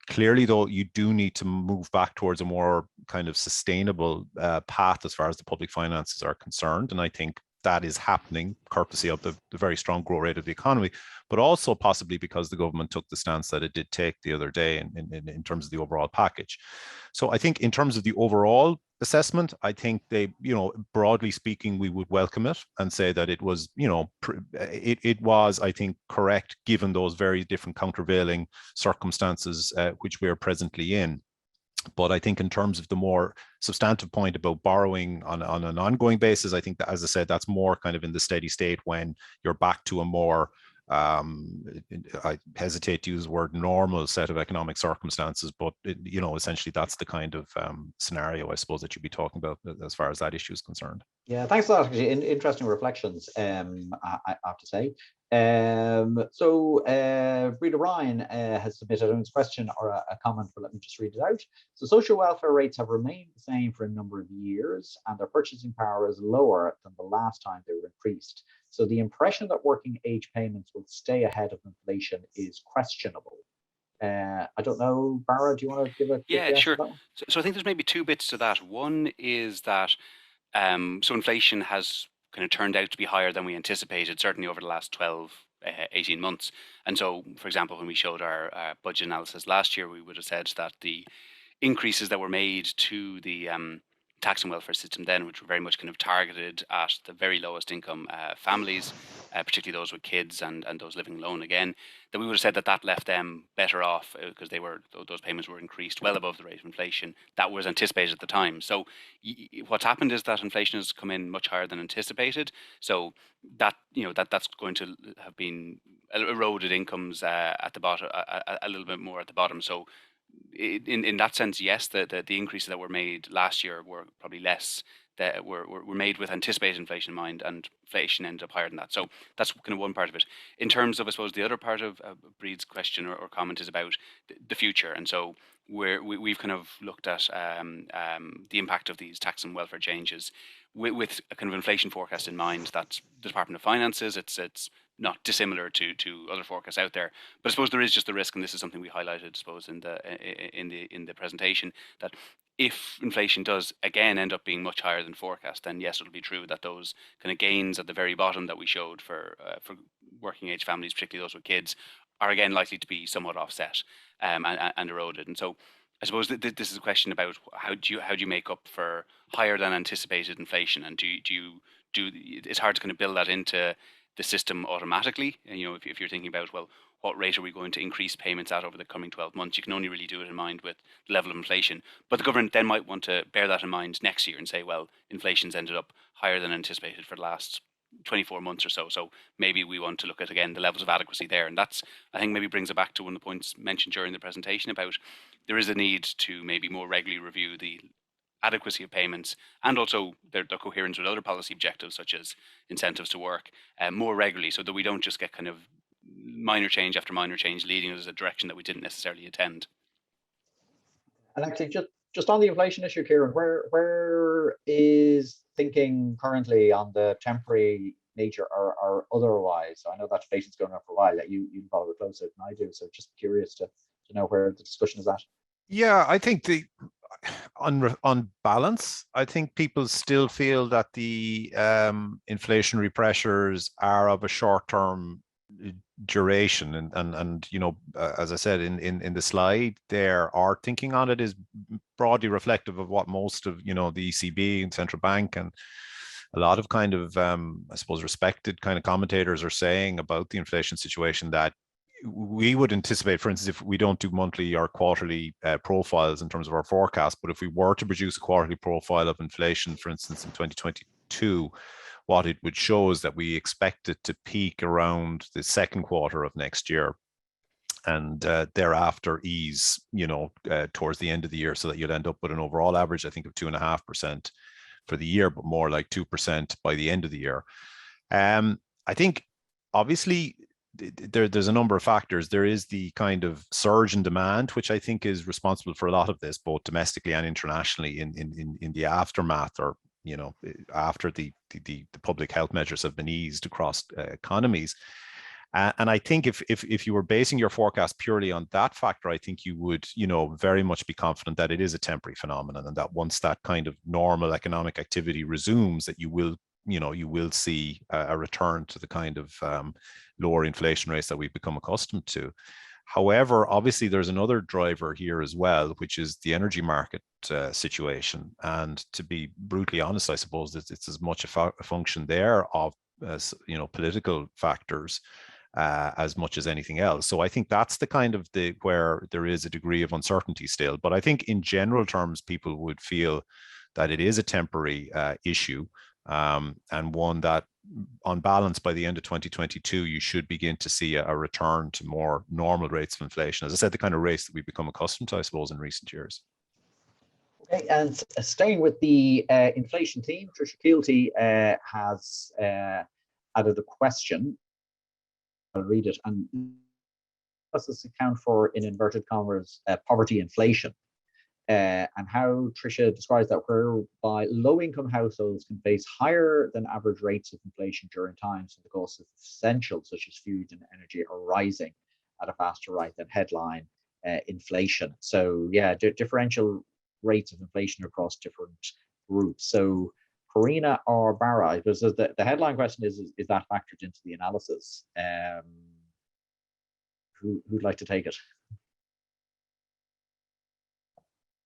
Clearly, though, you do need to move back towards a more kind of sustainable path as far as the public finances are concerned. And I think that is happening courtesy of the very strong growth rate of the economy, but also possibly because the government took the stance that it did take the other day in terms of the overall package. So I think in terms of the overall assessment, I think they, broadly speaking, we would welcome it and say that it was, it was, I think, correct given those very different countervailing circumstances which we are presently in. But I think in terms of the more substantive point about borrowing on an ongoing basis, I think that, as I said, that's more kind of in the steady state when you're back to a more, I hesitate to use the word normal set of economic circumstances, but essentially that's the kind of scenario, I suppose, that you'd be talking about as far as that issue is concerned. Yeah, thanks for that. Actually, interesting reflections, I have to say. So Breda Ryan has submitted his question or a comment, but let me just read it out. So social welfare rates have remained the same for a number of years, and their purchasing power is lower than the last time they were increased. So the impression that working age payments will stay ahead of inflation is questionable. I don't know, Barra, do you want to give a Yeah, sure. So I think there's maybe two bits to that. One is that so inflation has kind of turned out to be higher than we anticipated, certainly over the last 12, 18 months. And so, for example, when we showed our budget analysis last year, we would have said that the increases that were made to the tax and welfare system then, which were very much kind of targeted at the very lowest income families, particularly those with kids and those living alone again, that we would have said that that left them better off because those payments were increased well above the rate of inflation that was anticipated at the time. So what's happened is that inflation has come in much higher than anticipated. So that that's going to have been eroded incomes at the bottom, a little bit more at the bottom. So in that sense, yes, the increases that were made last year were probably less, that were made with anticipated inflation in mind, and inflation ended up higher than that. So that's kind of one part of it. In terms of, I suppose, the other part of Breed's question or comment is about the future. And so we've kind of looked at the impact of these tax and welfare changes with a kind of inflation forecast in mind. That's the Department of Finance's. It's not dissimilar to other forecasts out there, but I suppose there is just the risk, and this is something we highlighted, I suppose, in the presentation, that if inflation does again end up being much higher than forecast, then yes, it'll be true that those kind of gains at the very bottom that we showed for working age families, particularly those with kids, are again likely to be somewhat offset and eroded. And so I suppose this is a question about how do you make up for higher than anticipated inflation, and do you it's hard to kind of build that into the system automatically. And, if you're thinking about, well, what rate are we going to increase payments at over the coming 12 months? You can only really do it in mind with the level of inflation. But the government then might want to bear that in mind next year and say, well, inflation's ended up higher than anticipated for the last 24 months or so. So maybe we want to look at, again, the levels of adequacy there. And that's, I think, maybe brings it back to one of the points mentioned during the presentation about there is a need to maybe more regularly review the adequacy of payments and also their coherence with other policy objectives such as incentives to work more regularly, so that we don't just get kind of minor change after minor change leading us in a direction that we didn't necessarily intend. And actually, just on the inflation issue, Kieran, where is thinking currently on the temporary nature or otherwise? So I know that debate's going on for a while, that you follow it closer than I do, so just curious to know where the discussion is at. Yeah, I think on balance, I think people still feel that the inflationary pressures are of a short-term duration, and as I said in the slide there, our thinking on it is broadly reflective of what most of the ECB and central bank and a lot of kind of I suppose respected kind of commentators are saying about the inflation situation, that we would anticipate, for instance, if we don't do monthly or quarterly profiles in terms of our forecast, but if we were to produce a quarterly profile of inflation, for instance, in 2022, what it would show is that we expect it to peak around the second quarter of next year, and thereafter ease, towards the end of the year, so that you'd end up with an overall average, I think, of 2.5% for the year, but more like 2% by the end of the year. I think, obviously, there's a number of factors. There is the kind of surge in demand, which I think is responsible for a lot of this, both domestically and internationally, in the aftermath, or after the public health measures have been eased across economies. And I think if you were basing your forecast purely on that factor, I think you would, very much be confident that it is a temporary phenomenon, and that once that kind of normal economic activity resumes, that you will see a return to the kind of lower inflation rates that we've become accustomed to. However, obviously, there's another driver here as well, which is the energy market situation. And to be brutally honest, I suppose it's as much a function there of political factors as much as anything else. So I think that's the kind of where there is a degree of uncertainty still. But I think in general terms, people would feel that it is a temporary issue, and one that, on balance, by the end of 2022, you should begin to see a return to more normal rates of inflation. As I said, the kind of rates that we've become accustomed to, I suppose, in recent years. Okay, and staying with the inflation theme, Tricia Keelty has added a question. I'll read it. And does this account for, in inverted commas, poverty inflation? And how Tricia describes that, whereby low-income households can face higher than average rates of inflation during times when the costs of essentials such as food and energy are rising at a faster rate than headline inflation. So yeah, differential rates of inflation across different groups. So Karina or Barra, because the headline question is that factored into the analysis? Who'd like to take it?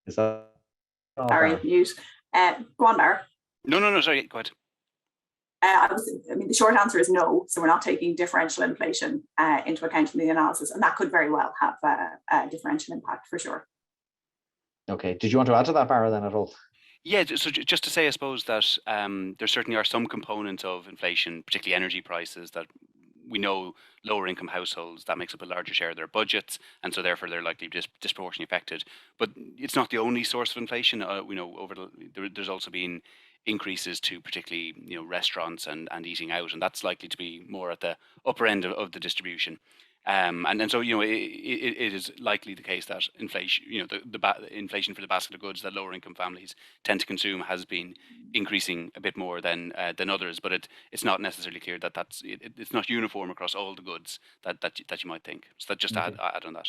Is that Sorry, mute. Go on, Barra. No, sorry, go ahead. The short answer is no. So we're not taking differential inflation into account in the analysis, and that could very well have a differential impact for sure. Okay. Did you want to add to that, Barra, then, at all? Yeah, so just to say, I suppose that there certainly are some components of inflation, particularly energy prices, that we know lower income households, that makes up a larger share of their budgets, and so therefore they're likely to be disproportionately affected. But it's not the only source of inflation. There's also been increases to particularly restaurants and eating out, and that's likely to be more at the upper end of the distribution. And so it is likely the case that inflation, the inflation for the basket of goods that lower income families tend to consume has been increasing a bit more than others. But it's not necessarily clear that it's not uniform across all the goods that you might think. So that just add on that.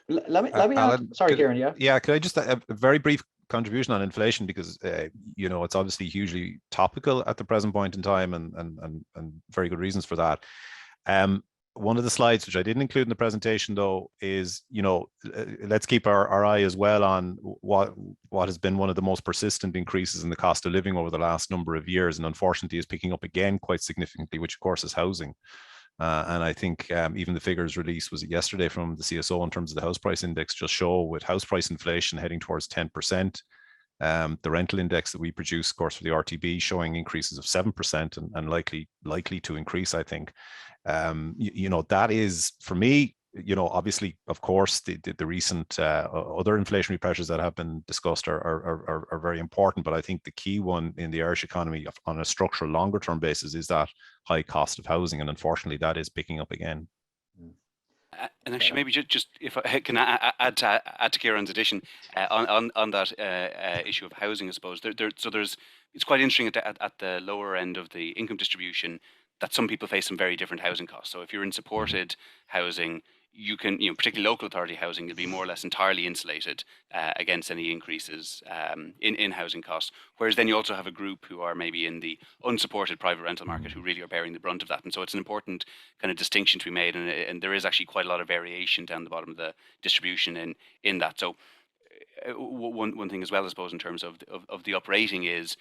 Let me add. Sorry, Kieran. Yeah. Could I just a very brief contribution on inflation, because it's obviously hugely topical at the present point in time, and very good reasons for that. One of the slides, which I didn't include in the presentation, though, is, let's keep our eye as well on what has been one of the most persistent increases in the cost of living over the last number of years, and unfortunately is picking up again quite significantly, which of course is housing. And I think even the figures released, was it yesterday, from the CSO in terms of the house price index, just show, with house price inflation heading towards 10%, the rental index that we produce, of course, for the RTB, showing increases of 7% and likely to increase, I think. That is, for me, obviously, of course, the recent other inflationary pressures that have been discussed are very important. But I think the key one in the Irish economy on a structural longer term basis is that high cost of housing. And unfortunately, that is picking up again. And actually, maybe just if I can add to Kieran's addition on that issue of housing, I suppose it's quite interesting at the lower end of the income distribution that some people face some very different housing costs. So if you're in supported housing, you can, particularly local authority housing, you'll be more or less entirely insulated against any increases in housing costs. Whereas then you also have a group who are maybe in the unsupported private rental market who really are bearing the brunt of that. And so it's an important kind of distinction to be made. And there is actually quite a lot of variation down the bottom of the distribution in that. So one thing as well, I suppose, in terms of the uprating is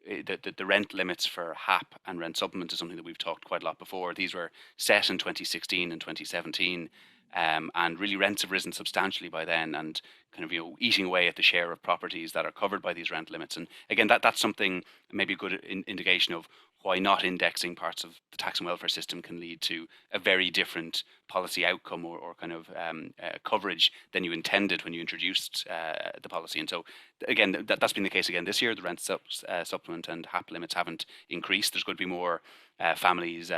the rent limits for HAP and rent supplement is something that we've talked quite a lot before. These were set in 2016 and 2017, and really rents have risen substantially by then, and kind of eating away at the share of properties that are covered by these rent limits. And again, that's something, maybe a good indication of why not indexing parts of the tax and welfare system can lead to a very different policy outcome or kind of coverage than you intended when you introduced the policy. And so again, that's been the case again this year. The rent supplement and HAP limits haven't increased. There's going to be more families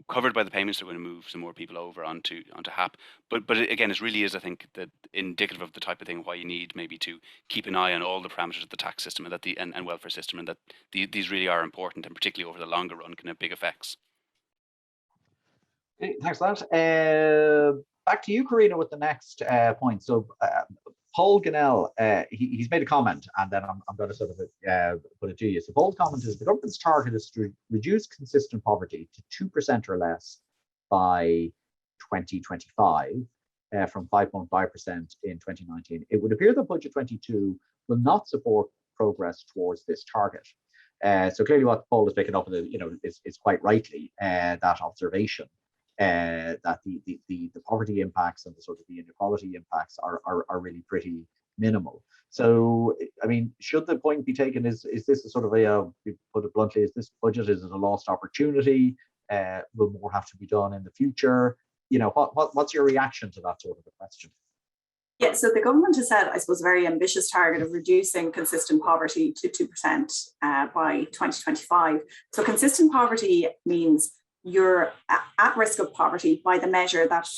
covered by the payments. They're going to move some more people over onto HAP. But again, it really is, I think, that indicative of the type of thing why you need maybe to keep an eye on all the parameters of the tax system and that and welfare system, and that these really are important, and particularly over the longer run can have big effects. Okay, thanks for that. Back to you, Karina, with the next point. So Paul Ginnell, he's made a comment, and then I'm going to sort of put it to you. So Paul's comment is the government's target is to reduce consistent poverty to 2% or less by 2025 from 5.5% in 2019. It would appear that Budget 22 will not support progress towards this target. So clearly what Paul is picking up on, is quite rightly that observation. That the poverty impacts and the sort of the inequality impacts are really pretty minimal. So, I mean, should the point be taken, is this a sort of put it bluntly, is this budget, is it a lost opportunity? Will more have to be done in the future? What's your reaction to that sort of a question? Yeah, so the government has set, I suppose, a very ambitious target of reducing consistent poverty to 2% by 2025. So consistent poverty means you're at risk of poverty by the measure that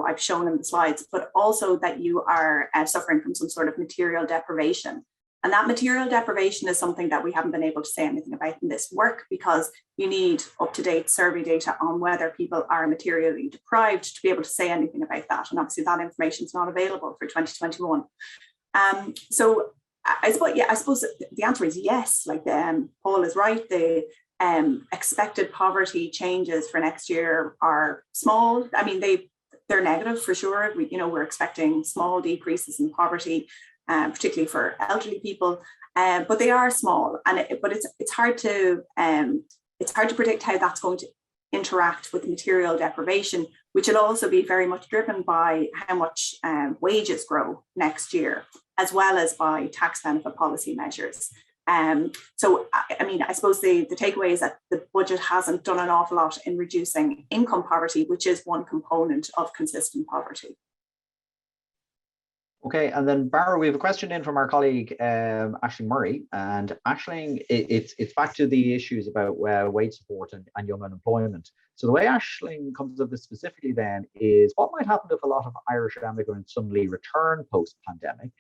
I've shown in the slides, but also that you are suffering from some sort of material deprivation. And that material deprivation is something that we haven't been able to say anything about in this work, because you need up-to-date survey data on whether people are materially deprived to be able to say anything about that. And obviously that information is not available for 2021. So I suppose the answer is yes. Like Paul is right. The expected poverty changes for next year are small. I mean, they're negative for sure. We're expecting small decreases in poverty, particularly for elderly people, but they are small. But it's hard to predict how that's going to interact with material deprivation, which will also be very much driven by how much wages grow next year, as well as by tax benefit policy measures. So, I mean, I suppose the takeaway is that the budget hasn't done an awful lot in reducing income poverty, which is one component of consistent poverty. Okay, and then Barra, we have a question in from our colleague Aisling Murray, and Aisling, it's back to the issues about wage support and young unemployment. So the way Aisling comes up with specifically then is what might happen if a lot of Irish immigrants suddenly return post-pandemic,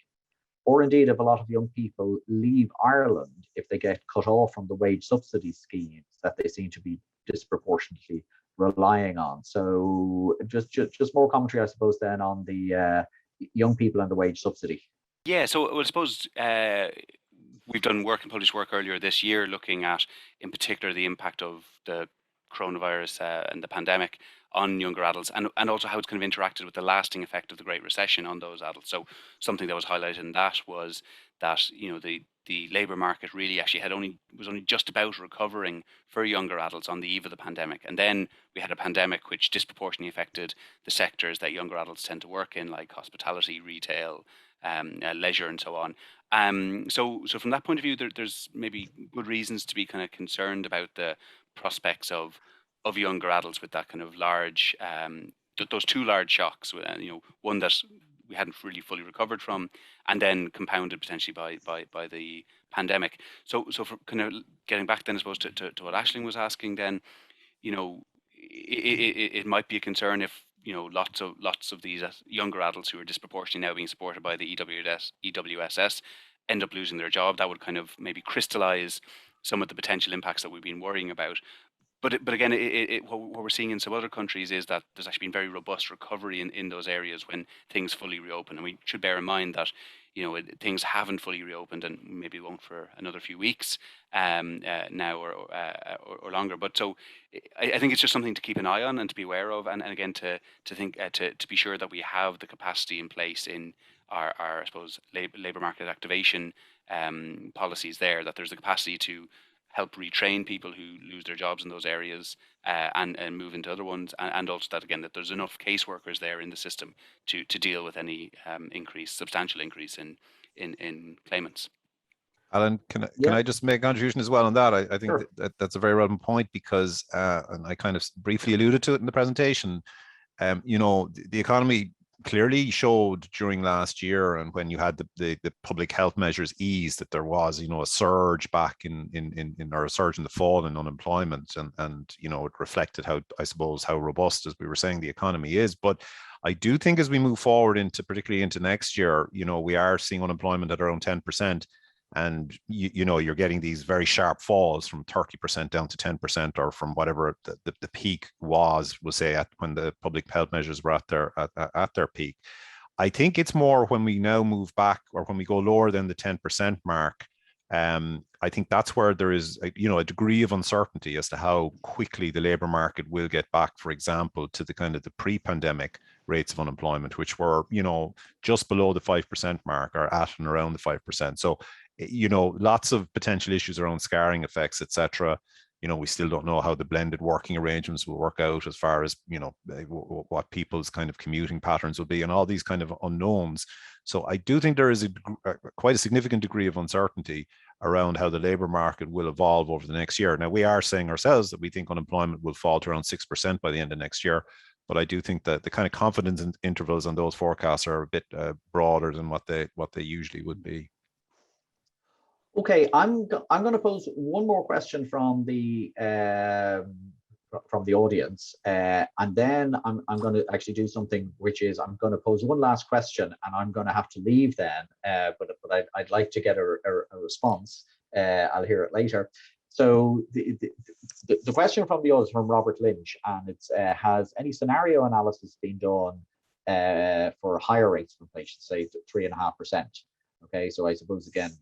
or indeed if a lot of young people leave Ireland if they get cut off from the wage subsidy schemes that they seem to be disproportionately relying on. So just more commentary, I suppose, then on the young people and the wage subsidy. Yeah, so I suppose we've done work and published work earlier this year looking at, in particular, the impact of the coronavirus and the pandemic on younger adults, and also how it's kind of interacted with the lasting effect of the Great Recession on those adults. So something that was highlighted in that was that the labour market really actually was only just about recovering for younger adults on the eve of the pandemic, and then we had a pandemic which disproportionately affected the sectors that younger adults tend to work in, like hospitality, retail, leisure, and so on. So from that point of view, there's maybe good reasons to be kind of concerned about the prospects of younger adults with that kind of large, those two large shocks. One that we hadn't really fully recovered from, and then compounded potentially by the pandemic. So for kind of getting back then, I suppose, to what Aisling was asking, then, it might be a concern if lots of these younger adults who are disproportionately now being supported by the EWSS end up losing their job. That would kind of maybe crystallize some of the potential impacts that we've been worrying about. But again, what we're seeing in some other countries is that there's actually been very robust recovery in those areas when things fully reopen. And we should bear in mind that things haven't fully reopened, and maybe won't for another few weeks now or longer. But so I think it's just something to keep an eye on and to be aware of, and again to think to be sure that we have the capacity in place in our I suppose labour market activation policies there, that there's the capacity to help retrain people who lose their jobs in those areas and move into other ones, and also that, again, that there's enough caseworkers there in the system to deal with any substantial increase in claimants. Alan, can I just make a contribution as well on that? I think Sure. that's a very relevant point, because and I kind of briefly alluded to it in the presentation. The economy clearly showed during last year, and when you had the public health measures eased, that there was, a surge back or a surge in the fall in unemployment, and it reflected how, I suppose, how robust, as we were saying, the economy is. But I do think as we move forward particularly into next year, we are seeing unemployment at around 10%. And you're getting these very sharp falls from 30% down to 10%, or from whatever the peak was, we'll say, when the public health measures were at their peak. I think it's more when we now move back, or when we go lower than the 10% mark. I think that's where there is a degree of uncertainty as to how quickly the labour market will get back, for example, to the kind of the pre-pandemic rates of unemployment, which were just below the 5% mark, or at and around the 5%. So lots of potential issues around scarring effects, etc. We still don't know how the blended working arrangements will work out, as far as what people's kind of commuting patterns will be, and all these kind of unknowns. So I do think there is quite a significant degree of uncertainty around how the labour market will evolve over the next year. Now, we are saying ourselves that we think unemployment will fall to around 6% by the end of next year, but I do think that the kind of confidence intervals on those forecasts are a bit broader than what they usually would be. Okay, I'm going to pose one more question from the audience, and then I'm going to actually do something, which is I'm going to pose one last question, and I'm going to have to leave then. But I'd like to get a response. I'll hear it later. So the question from the audience, from Robert Lynch, and it's has any scenario analysis been done for higher rates of inflation, say 3.5%? Okay, so I suppose again,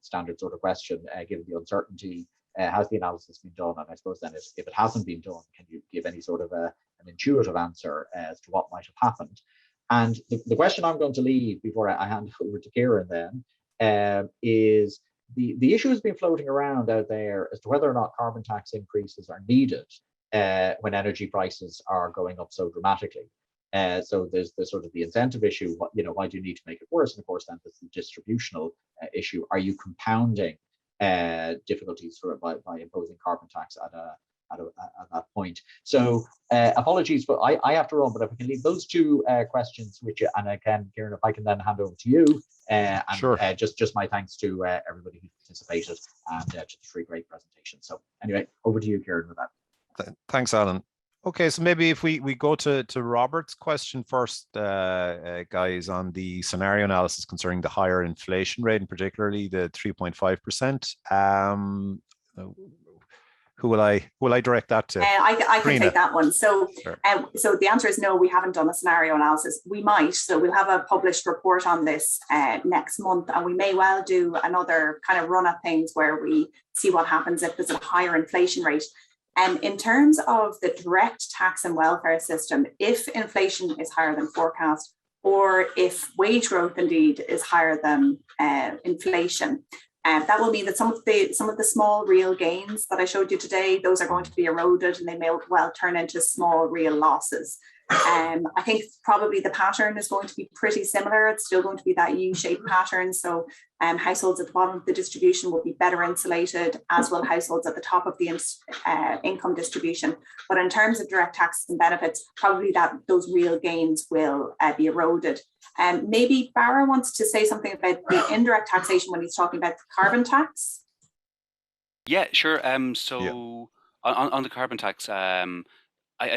standard sort of question, given the uncertainty, has the analysis been done? And I suppose then, if it hasn't been done, can you give any sort of an intuitive answer as to what might have happened? And the question I'm going to leave before I hand over to Kieran then is the issue has been floating around out there as to whether or not carbon tax increases are needed when energy prices are going up so dramatically. So there's sort of the incentive issue. Why do you need to make it worse? And of course, then there's the distributional issue. Are you compounding difficulties by imposing carbon tax at that point? So apologies, but I have to run. But if I can leave those two questions with you, and again, Kieran, if I can then hand over to you, and sure. Just my thanks to everybody who participated, and to the three great presentations. So anyway, over to you, Kieran, with that. Thanks, Alan. Okay, so maybe if we go to Robert's question first, guys, on the scenario analysis concerning the higher inflation rate, and particularly the 3.5%. Who will I direct that to? I can take that one. So, sure. So the answer is no, we haven't done a scenario analysis. We might, so we'll have a published report on this next month, and we may well do another kind of run at things where we see what happens if there's a higher inflation rate. And in terms of the direct tax and welfare system, if inflation is higher than forecast, or if wage growth indeed is higher than inflation, that will mean that some of the small real gains that I showed you today, those are going to be eroded, and they may well turn into small real losses. I think probably the pattern is going to be pretty similar. It's still going to be that U-shaped pattern. So households at the bottom of the distribution will be better insulated, as will households at the top of the income distribution. But in terms of direct taxes and benefits, probably those real gains will be eroded. Maybe Barra wants to say something about the indirect taxation when he's talking about the carbon tax. Yeah, sure. On the carbon tax, I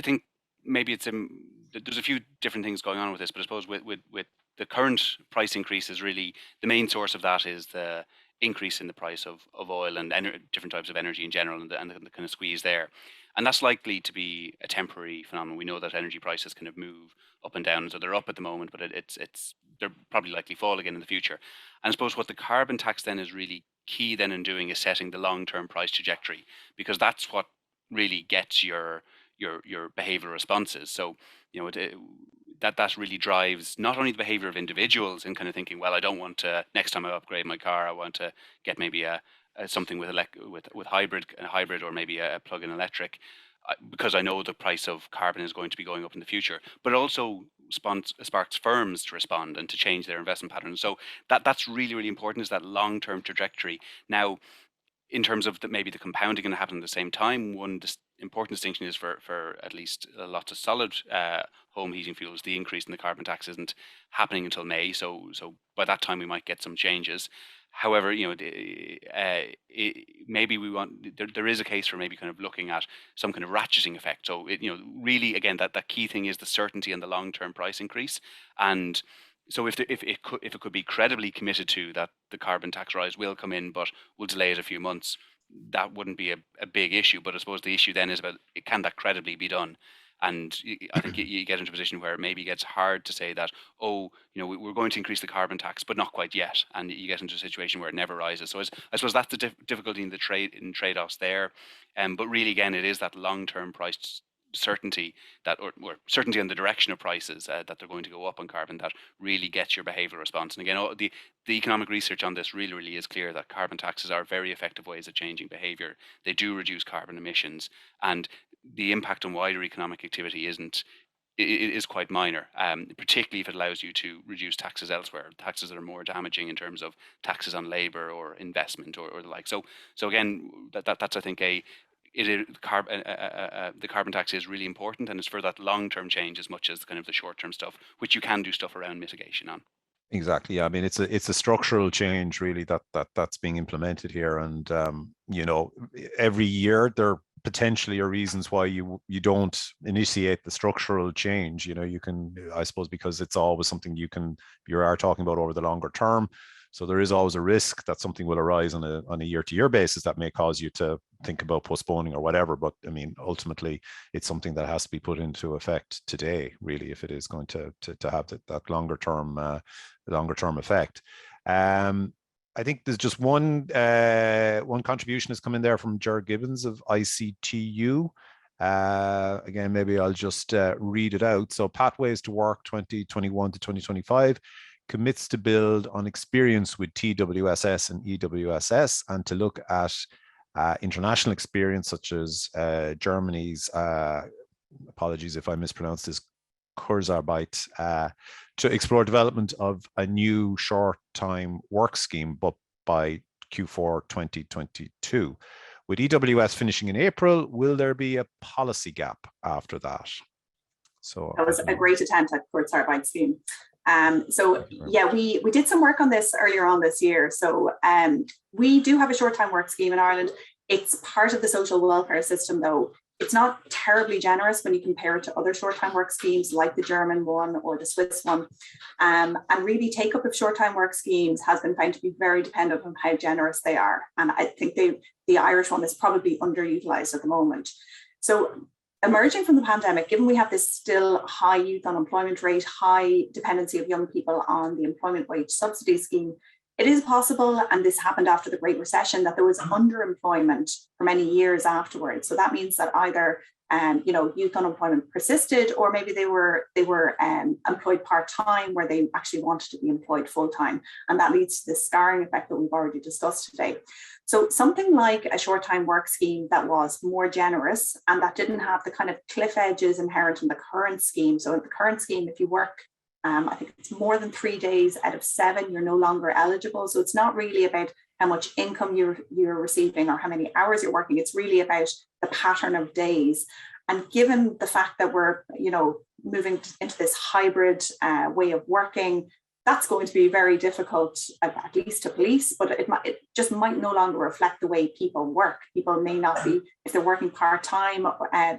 think maybe there's a few different things going on with this, but I suppose with the current price increases, really the main source of that is the increase in the price of oil and different types of energy in general, and the kind of squeeze there. And that's likely to be a temporary phenomenon. We know that energy prices kind of move up and down, so they're up at the moment, but they're probably likely fall again in the future. And I suppose what the carbon tax then is really key then in doing is setting the long-term price trajectory, because that's what really gets your behavioral responses. So that really drives not only the behavior of individuals in kind of thinking, well, I don't want to, next time I upgrade my car, I want to get maybe something with hybrid or maybe a plug-in electric, because I know the price of carbon is going to be going up in the future. But it also sparks firms to respond and to change their investment patterns. So that's really, really important, is that long-term trajectory. Now, in terms of maybe the compounding going to happen at the same time, one important distinction is for at least lots of solid home heating fuels, the increase in the carbon tax isn't happening until May. So by that time we might get some changes. However, maybe we want there is a case for maybe kind of looking at some kind of ratcheting effect. So really again that key thing is the certainty and the long-term price increase. And so if it could be credibly committed to that the carbon tax rise will come in, but we'll delay it a few months, that wouldn't be a big issue. But I suppose the issue then is about, can that credibly be done? And I think you get into a position where it maybe gets hard to say that, we're going to increase the carbon tax, but not quite yet. And you get into a situation where it never rises. So I suppose that's the difficulty in the trade-offs there. But really, again, it is that long-term price certainty or certainty on the direction of prices that they're going to go up on carbon that really gets your behavioural response. And again, the economic research on this really is clear that carbon taxes are very effective ways of changing behaviour. They do reduce carbon emissions, and the impact on wider economic activity is quite minor, particularly if it allows you to reduce taxes elsewhere, taxes that are more damaging in terms of taxes on labour or investment or the like. So again, that's I think the carbon tax is really important, and it's for that long-term change as much as kind of the short-term stuff, which you can do stuff around mitigation on. Exactly. Yeah. I mean, it's a structural change really that's being implemented here, and every year there potentially are reasons why you don't initiate the structural change. You can, I suppose, because it's always something you are talking about over the longer term. So there is always a risk that something will arise on a year-to-year basis that may cause you to think about postponing or whatever. But I mean, ultimately, it's something that has to be put into effect today, really, if it is going to have that longer term effect. I think there's just one contribution has come in there from Ger Gibbons of ICTU. Again, maybe I'll just read it out. So, Pathways to Work 2021 to 2025 commits to build on experience with TWSS and EWSS and to look at international experience such as Germany's, apologies if I mispronounce this, Kurzarbeit, to explore development of a new short-time work scheme, but by Q4 2022. With EWS finishing in April, will there be a policy gap after that? So that was a great attempt at Kurzarbeit scheme. We did some work on this earlier on this year. So we do have a short-time work scheme in Ireland. It's part of the social welfare system, though. It's not terribly generous when you compare it to other short-time work schemes like the German one or the Swiss one. And really, take-up of short-time work schemes has been found to be very dependent on how generous they are. And I think the Irish one is probably underutilised at the moment. So emerging from the pandemic, given we have this still high youth unemployment rate, high dependency of young people on the employment wage subsidy scheme, it is possible, and this happened after the Great Recession, that there was underemployment for many years afterwards. So that means that either youth unemployment persisted, or maybe they were employed part-time where they actually wanted to be employed full-time. And that leads to the scarring effect that we've already discussed today. So something like a short-time work scheme that was more generous and that didn't have the kind of cliff edges inherent in the current scheme. So in the current scheme, if you work, I think it's more than 3 days out of 7, you're no longer eligible. So it's not really about how much income you're receiving or how many hours you're working. It's really about the pattern of days. And given the fact that we're, moving into this hybrid way of working, that's going to be very difficult, at least to police, but it just might no longer reflect the way people work. People may not be, if they're working part-time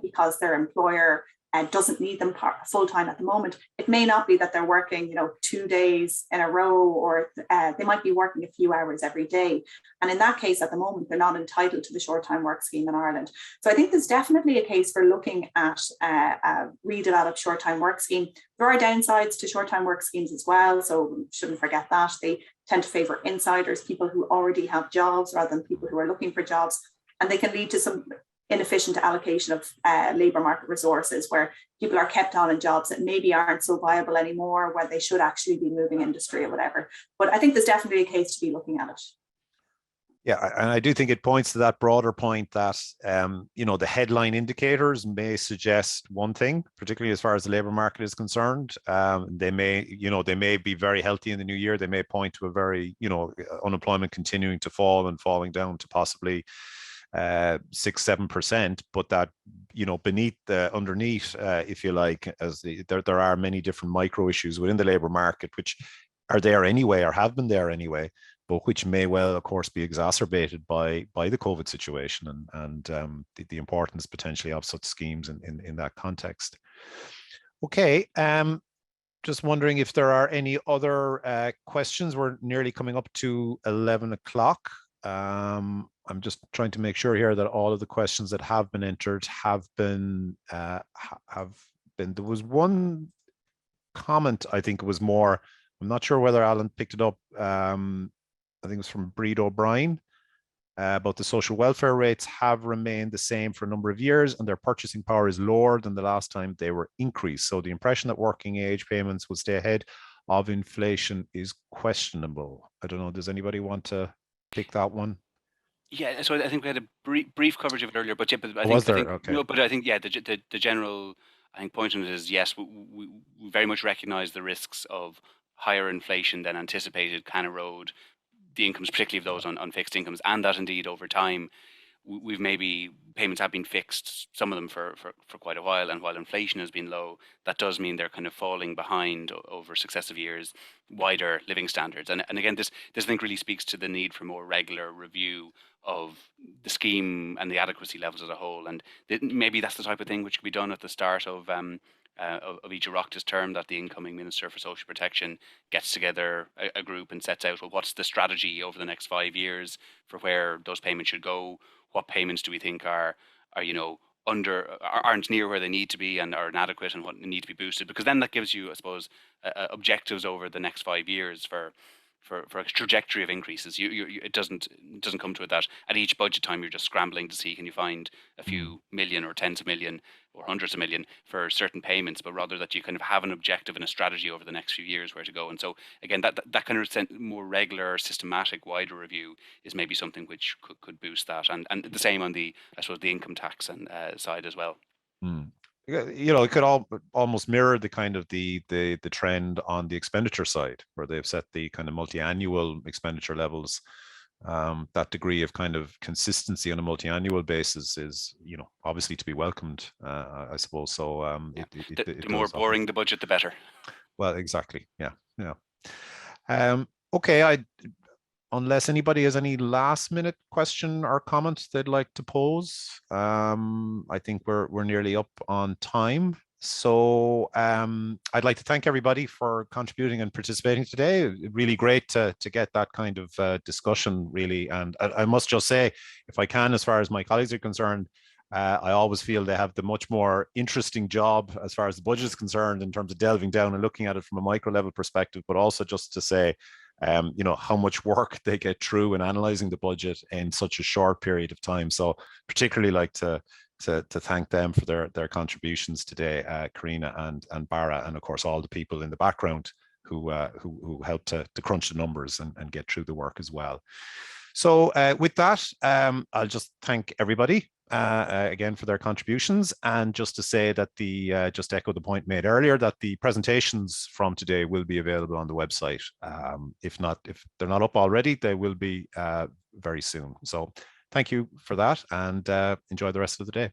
because their employer doesn't need them full-time at the moment, it may not be that they're working 2 days in a row, or they might be working a few hours every day. And in that case, at the moment, they're not entitled to the short-time work scheme in Ireland. So I think there's definitely a case for looking at a redeveloped short-time work scheme. There are downsides to short-time work schemes as well, so we shouldn't forget that. They tend to favour insiders, people who already have jobs rather than people who are looking for jobs. And they can lead to some inefficient allocation of labour market resources, where people are kept on in jobs that maybe aren't so viable anymore, where they should actually be moving industry or whatever. But I think there's definitely a case to be looking at it. Yeah, and I do think it points to that broader point that, the headline indicators may suggest one thing, particularly as far as the labour market is concerned. They may be very healthy in the new year. They may point to a very, unemployment continuing to fall and falling down to possibly 6-7%, but that, you know, underneath, if you like, there are many different micro issues within the labour market which are there anyway, or have been there anyway, but which may well, of course, be exacerbated by the COVID situation, and the importance potentially of such schemes in that context. Okay, just wondering if there are any other questions. We're nearly coming up to 11 o'clock. I'm just trying to make sure here that all of the questions that have been entered have been. There was one comment, I think it was more, I'm not sure whether Alan picked it up. I think it was from Breed O'Brien, about the social welfare rates have remained the same for a number of years, and their purchasing power is lower than the last time they were increased. So the impression that working age payments will stay ahead of inflation is questionable. I don't know, does anybody want to pick that one? Yeah, so I think we had a brief coverage of it earlier, but yeah, but I Was think, there? Okay. no, but I think, yeah, the general, I think, point on it is, yes, we very much recognise the risks of higher inflation than anticipated can erode the incomes, particularly of those on fixed incomes, and that indeed over time we've maybe payments have been fixed, some of them for quite a while, and while inflation has been low, that does mean they're kind of falling behind over successive years wider living standards. And again, this I think really speaks to the need for more regular review of the scheme and the adequacy levels as a whole. And maybe that's the type of thing which could be done at the start of each Oireachtas term, that the incoming Minister for Social Protection gets together a group and sets out, well, what's the strategy over the next 5 years for where those payments should go? What payments do we think are aren't near where they need to be and are inadequate, and what need to be boosted? Because then that gives you, I suppose, objectives over the next 5 years for a trajectory of increases. It doesn't come to it that at each budget time you're just scrambling to see, can you find a few million or tens of million or hundreds of million for certain payments, but rather that you kind of have an objective and a strategy over the next few years where to go. And so again, that kind of more regular, systematic, wider review is maybe something which could boost that, and the same on the, I suppose, the income tax and side as well. You know, it could almost mirror the kind of the trend on the expenditure side, where they've set the kind of multi-annual expenditure levels. That degree of kind of consistency on a multi-annual basis is, you know, obviously to be welcomed, I suppose. So the more boring the budget, the better. Well, exactly. Yeah. Okay. Unless anybody has any last minute question or comment they'd like to pose, I think we're nearly up on time. So I'd like to thank everybody for contributing and participating today. Really great to get that kind of discussion, really. And I must just say, if I can, as far as my colleagues are concerned, I always feel they have the much more interesting job as far as the budget is concerned, in terms of delving down and looking at it from a micro level perspective, but also just to say, you know, how much work they get through in analyzing the budget in such a short period of time. So particularly like to thank them for their contributions today, Karina and Barra, and of course all the people in the background who helped to crunch the numbers and get through the work as well. So with that, I'll just thank everybody again for their contributions, and just to say that just echo the point made earlier, that the presentations from today will be available on the website. If they're not up already, they will be very soon. So thank you for that, and enjoy the rest of the day.